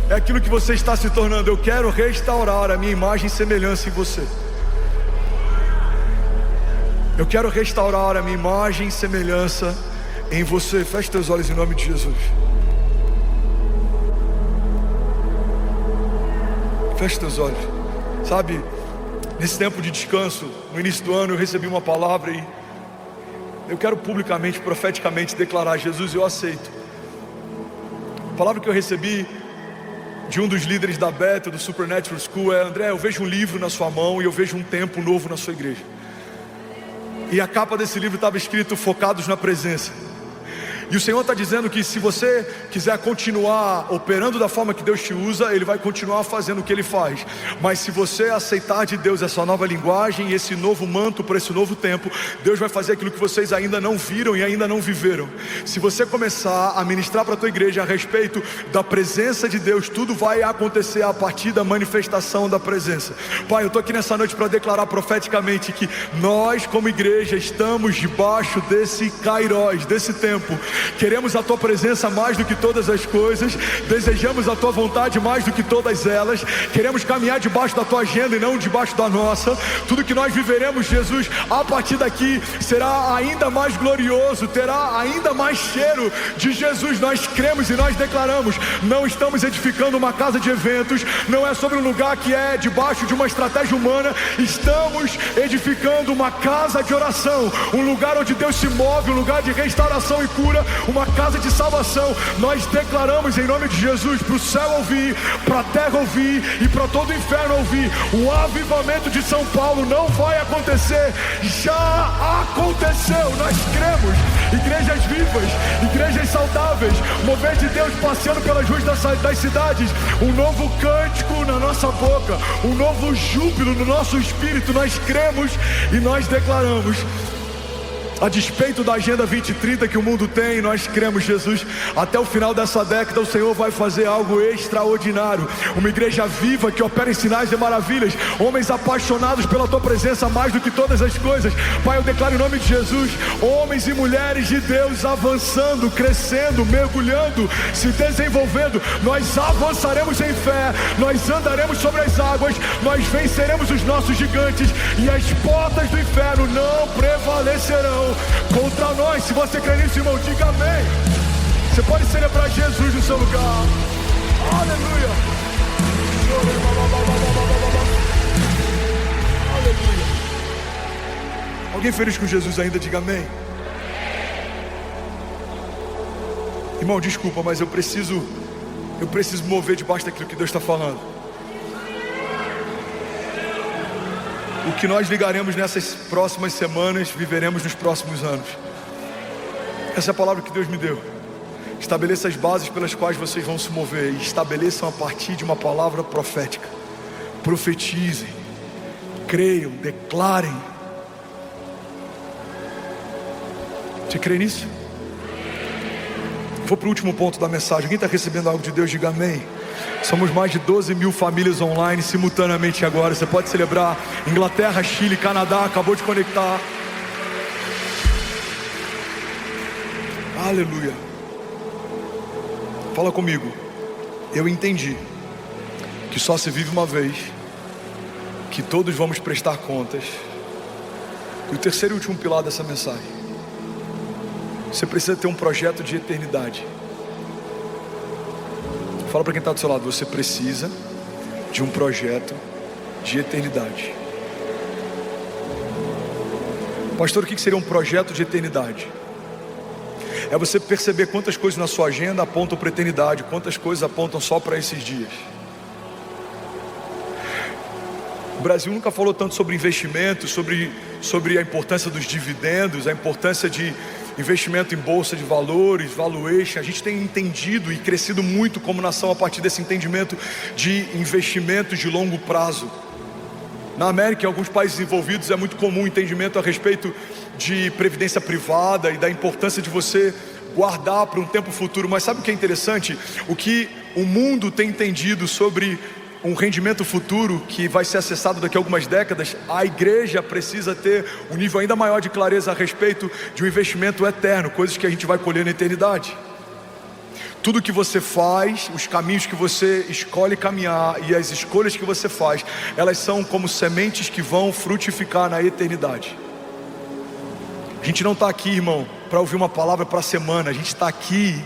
é aquilo que você está se tornando. Eu quero restaurar a minha imagem e semelhança em você. Eu quero restaurar a minha imagem e semelhança em você. Feche teus olhos em nome de Jesus. Feche teus olhos. Sabe, nesse tempo de descanso, no início do ano, eu recebi uma palavra e eu quero publicamente, profeticamente declarar: Jesus, eu aceito. A palavra que eu recebi de um dos líderes da Bethel, do Supernatural School, é: André, eu vejo um livro na sua mão e eu vejo um tempo novo na sua igreja. E a capa desse livro estava escrito: Focados na Presença. E o Senhor está dizendo que se você quiser continuar operando da forma que Deus te usa, Ele vai continuar fazendo o que Ele faz. Mas se você aceitar de Deus essa nova linguagem, esse novo manto para esse novo tempo, Deus vai fazer aquilo que vocês ainda não viram e ainda não viveram. Se você começar a ministrar para a tua igreja a respeito da presença de Deus, tudo vai acontecer a partir da manifestação da presença. Pai, eu estou aqui nessa noite para declarar profeticamente que nós como igreja estamos debaixo desse Kairos, desse tempo. Queremos a tua presença mais do que todas as coisas, desejamos a tua vontade mais do que todas elas, queremos caminhar debaixo da tua agenda e não debaixo da nossa. Tudo que nós viveremos, Jesus, a partir daqui será ainda mais glorioso, terá ainda mais cheiro de Jesus. Nós cremos e nós declaramos: não estamos edificando uma casa de eventos, não é sobre um lugar que é debaixo de uma estratégia humana, estamos edificando uma casa de oração, um lugar onde Deus se move, um lugar de restauração e cura, uma casa de salvação. Nós declaramos em nome de Jesus para o céu ouvir, para a terra ouvir e para todo o inferno ouvir: o avivamento de São Paulo não vai acontecer, já aconteceu. Nós cremos, igrejas vivas, igrejas saudáveis, mover de Deus passeando pelas ruas das cidades, um novo cântico na nossa boca, um novo júbilo no nosso espírito. Nós cremos e nós declaramos: a despeito da agenda 2030 que o mundo tem, nós cremos, Jesus, até o final dessa década o Senhor vai fazer algo extraordinário. Uma igreja viva que opera em sinais e maravilhas, homens apaixonados pela tua presença mais do que todas as coisas. Pai, eu declaro em nome de Jesus, homens e mulheres de Deus avançando, crescendo, mergulhando, se desenvolvendo. Nós avançaremos em fé, nós andaremos sobre as águas, nós venceremos os nossos gigantes e as portas do inferno não prevalecerão contra nós. Se você crê nisso, irmão, diga amém. Você pode celebrar Jesus no seu lugar. Aleluia. Aleluia. Alguém feliz com Jesus ainda, diga amém. Irmão, desculpa, mas eu preciso mover debaixo daquilo que Deus está falando. O que nós ligaremos nessas próximas semanas, viveremos nos próximos anos. Essa é a palavra que Deus me deu. Estabeleça as bases pelas quais vocês vão se mover, e estabeleçam a partir de uma palavra profética. Profetizem, creiam, declarem. Você crê nisso? Vou para o último ponto da mensagem. Quem está recebendo algo de Deus, diga amém. Somos mais de 12 mil famílias online simultaneamente agora. Você pode celebrar. Inglaterra, Chile, Canadá, acabou de conectar. Aleluia. Fala comigo. Eu entendi que só se vive uma vez, que todos vamos prestar contas. E o terceiro e último pilar dessa mensagem: você precisa ter um projeto de eternidade. Fala para quem está do seu lado: você precisa de um projeto de eternidade. Pastor, o que seria um projeto de eternidade? É você perceber quantas coisas na sua agenda apontam para a eternidade, quantas coisas apontam só para esses dias. O Brasil nunca falou tanto sobre investimento, sobre a importância dos dividendos, a importância de investimento em bolsa de valores, valuation. A gente tem entendido e crescido muito como nação a partir desse entendimento de investimentos de longo prazo. Na América, em alguns países envolvidos, é muito comum o entendimento a respeito de previdência privada e da importância de você guardar para um tempo futuro. Mas sabe o que é interessante? O que o mundo tem entendido sobre um rendimento futuro que vai ser acessado daqui a algumas décadas, a igreja precisa ter um nível ainda maior de clareza a respeito de um investimento eterno, coisas que a gente vai colher na eternidade. Tudo que você faz, os caminhos que você escolhe caminhar e as escolhas que você faz, elas são como sementes que vão frutificar na eternidade. A gente não está aqui, irmão, para ouvir uma palavra para a semana. A gente está aqui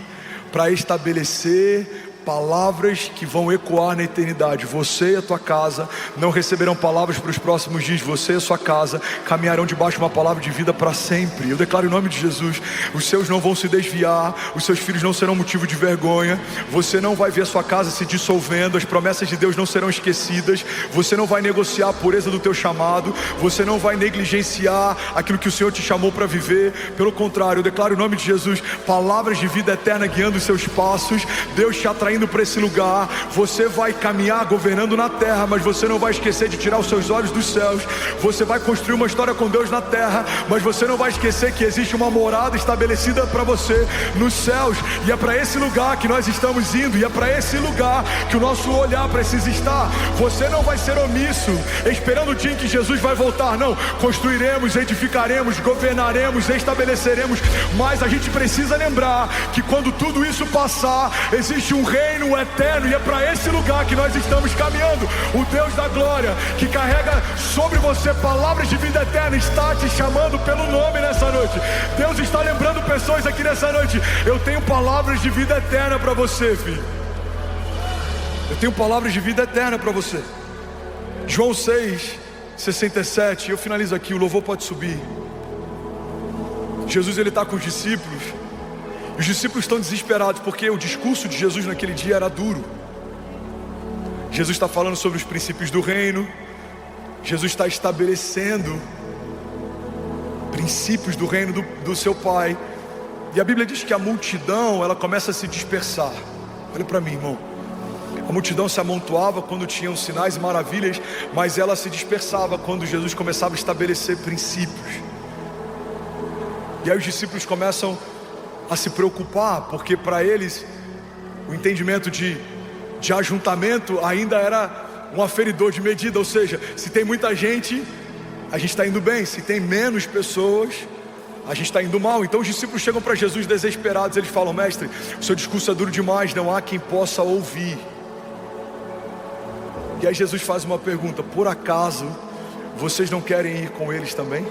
para estabelecer palavras que vão ecoar na eternidade. Você e a tua casa não receberão palavras para os próximos dias. Você e a sua casa caminharão debaixo de uma palavra de vida para sempre. Eu declaro em nome de Jesus: os seus não vão se desviar, os seus filhos não serão motivo de vergonha, você não vai ver a sua casa se dissolvendo, as promessas de Deus não serão esquecidas, você não vai negociar a pureza do teu chamado, você não vai negligenciar aquilo que o Senhor te chamou para viver. Pelo contrário, eu declaro em nome de Jesus palavras de vida eterna guiando os seus passos, Deus te atraindo para esse lugar. Você vai caminhar governando na terra, mas você não vai esquecer de tirar os seus olhos dos céus. Você vai construir uma história com Deus na terra, mas você não vai esquecer que existe uma morada estabelecida para você nos céus, e é para esse lugar que nós estamos indo, e é para esse lugar que o nosso olhar precisa estar. Você não vai ser omisso esperando o dia em que Jesus vai voltar, não. Construiremos, edificaremos, governaremos, estabeleceremos, mas a gente precisa lembrar que quando tudo isso passar, existe um reino eterno, e é para esse lugar que nós estamos caminhando. O Deus da glória, que carrega sobre você palavras de vida eterna, está te chamando pelo nome nessa noite. Deus está lembrando pessoas aqui nessa noite: eu tenho palavras de vida eterna para você, filho. Eu tenho palavras de vida eterna para você. João 6:67, eu finalizo aqui, o louvor pode subir. Jesus, ele está com os discípulos, e os discípulos estão desesperados, porque o discurso de Jesus naquele dia era duro. Jesus está falando sobre os princípios do reino, Jesus está estabelecendo princípios do reino do seu Pai, e a Bíblia diz que a multidão, ela começa a se dispersar. Olha para mim, irmão. A multidão se amontoava quando tinham sinais e maravilhas, mas ela se dispersava quando Jesus começava a estabelecer princípios. E aí os discípulos começam a se preocupar, porque para eles o entendimento de ajuntamento ainda era um aferidor de medida. Ou seja, se tem muita gente, a gente está indo bem; se tem menos pessoas, a gente está indo mal. Então os discípulos chegam para Jesus desesperados. Eles falam: mestre, o seu discurso é duro demais, não há quem possa ouvir. E aí Jesus faz uma pergunta: por acaso vocês não querem ir com eles também?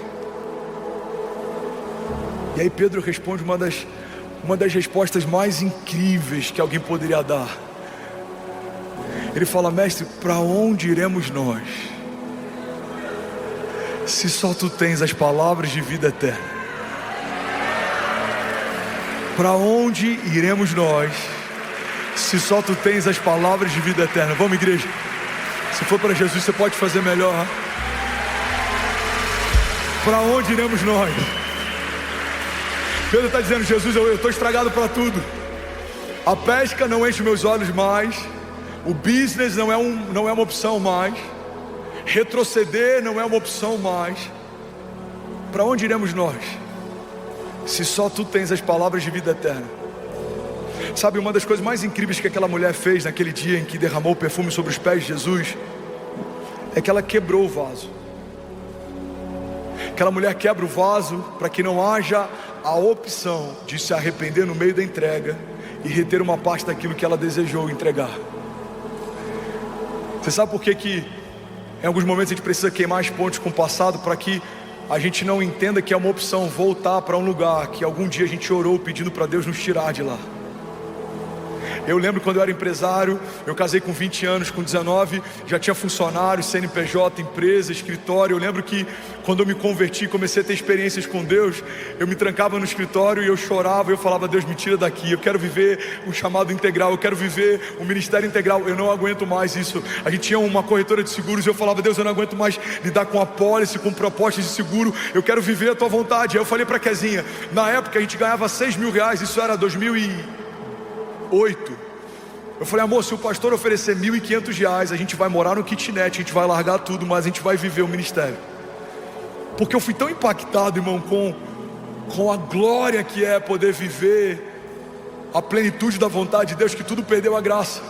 E aí Pedro responde uma das respostas mais incríveis que alguém poderia dar. Ele fala: mestre, para onde iremos nós, se só tu tens as palavras de vida eterna? Para onde iremos nós, se só tu tens as palavras de vida eterna? Vamos, igreja. Se for para Jesus, você pode fazer melhor. Para onde iremos nós? Pedro está dizendo: Jesus, eu estou estragado para tudo. A pesca não enche meus olhos mais, o business não é uma opção mais, retroceder não é uma opção mais. Para onde iremos nós, se só tu tens as palavras de vida eterna? Sabe, uma das coisas mais incríveis que aquela mulher fez naquele dia em que derramou o perfume sobre os pés de Jesus, é que ela quebrou o vaso. Aquela mulher quebra o vaso para que não haja a opção de se arrepender no meio da entrega e reter uma parte daquilo que ela desejou entregar. Você sabe por que em alguns momentos a gente precisa queimar as pontes com o passado, para que a gente não entenda que é uma opção voltar para um lugar que algum dia a gente orou pedindo para Deus nos tirar de lá. Eu lembro quando eu era empresário, eu casei com 20 anos, com 19, já tinha funcionários, CNPJ, empresa, escritório. Eu lembro que quando eu me converti, comecei a ter experiências com Deus, eu me trancava no escritório e eu chorava, eu falava: Deus, me tira daqui, eu quero viver um chamado integral, eu quero viver um ministério integral, eu não aguento mais isso. A gente tinha uma corretora de seguros e eu falava: Deus, eu não aguento mais lidar com apólice, com propostas de seguro, eu quero viver a tua vontade. Aí eu falei para Kezinha, na época a gente ganhava 6 mil reais, isso era 2008. Eu falei: amor, se o pastor oferecer 1.500 reais, a gente vai morar no kitnet, a gente vai largar tudo, mas a gente vai viver o ministério. Porque eu fui tão impactado, irmão, com a glória que é poder viver a plenitude da vontade de Deus, que tudo perdeu a graça.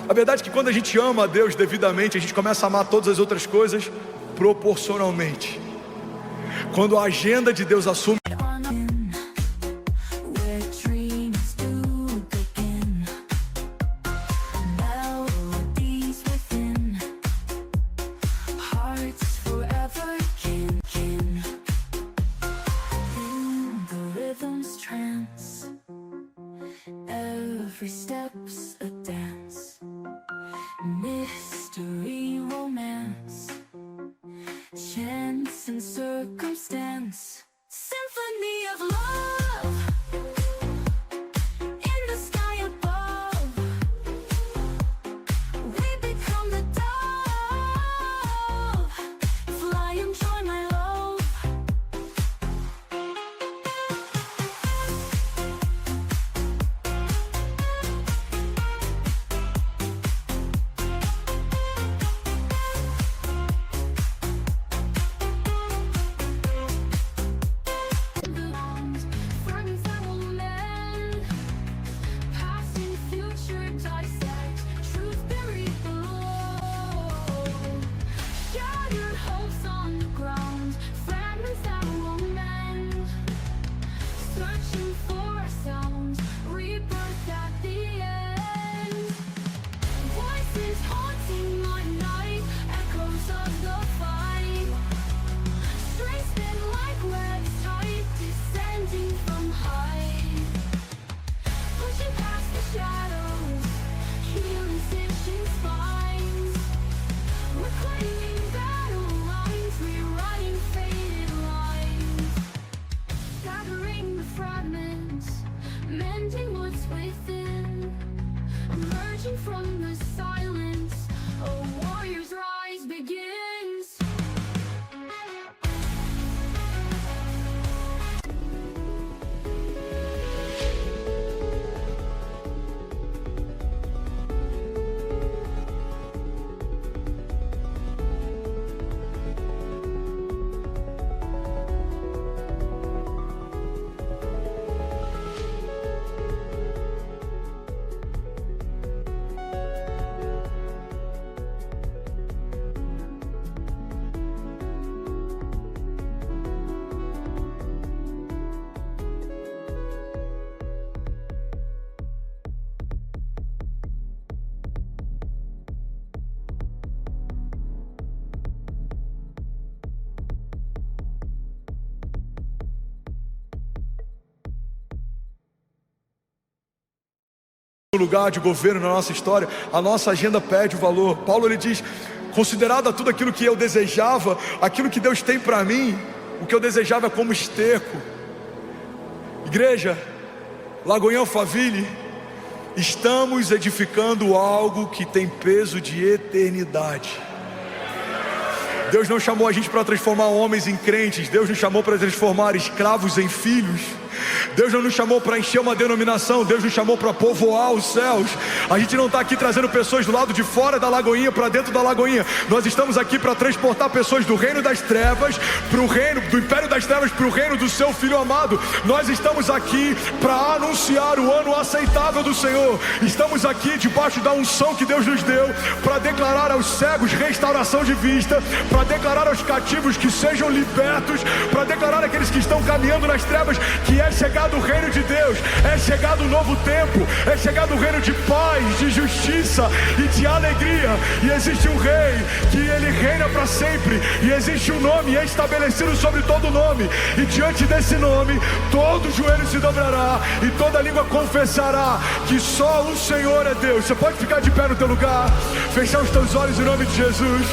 A verdade é que quando a gente ama a Deus devidamente, a gente começa a amar todas as outras coisas proporcionalmente. Quando a agenda de Deus assume every step love's a dance, mystery, romance, chance and circumstance, symphony of love in the sky above. We become the dove, fly and join my love. Fragments that will mend, past and future dissect, truth buried below. Shattered hopes on the ground, fragments that will mend, searching for a sound, rebirth at the end. Voices haunting my night, echoes of the fight, strings spin like webs tight, descending from height, pushing past the shadows, healing stitching spines, reclaiming battle lines, rewriting faded lines, gathering the fragments, mending what's within, emerging from the silence, a warrior's rise begins. Lugar de governo na nossa história, a nossa agenda perde o valor. Paulo ele diz: considerado tudo aquilo que eu desejava, aquilo que Deus tem para mim, o que eu desejava é como esterco. Igreja, Lagoinha Alphaville, estamos edificando algo que tem peso de eternidade. Deus não chamou a gente para transformar homens em crentes, Deus nos chamou para transformar escravos em filhos. Deus não nos chamou para encher uma denominação, Deus nos chamou para povoar os céus. A gente não está aqui trazendo pessoas do lado de fora da Lagoinha para dentro da Lagoinha. Nós estamos aqui para transportar pessoas do reino das trevas para o reino, do império das trevas para o reino do seu Filho amado. Nós estamos aqui para anunciar o ano aceitável do Senhor. Estamos aqui debaixo da unção que Deus nos deu para declarar aos cegos restauração de vista, para declarar aos cativos que sejam libertos, para declarar àqueles que estão caminhando nas trevas que é chegado o reino de Deus, é chegado o novo tempo, é chegado o reino de paz, de justiça e de alegria. E existe um rei que ele reina para sempre, e existe um nome estabelecido sobre todo nome, e diante desse nome todo joelho se dobrará e toda língua confessará que só o Senhor é Deus. Você pode ficar de pé no teu lugar, fechar os teus olhos em nome de Jesus.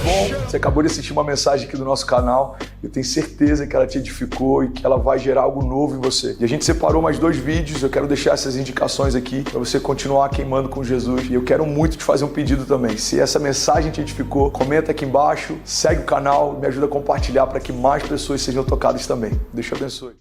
Bom, você acabou de assistir uma mensagem aqui do nosso canal. Eu tenho certeza que ela te edificou e que ela vai gerar algo novo em você. E a gente separou mais 2 vídeos. Eu quero deixar essas indicações aqui para você continuar queimando com Jesus. E eu quero muito te fazer um pedido também. Se essa mensagem te edificou, comenta aqui embaixo, segue o canal, me ajuda a compartilhar para que mais pessoas sejam tocadas também. Deus te abençoe.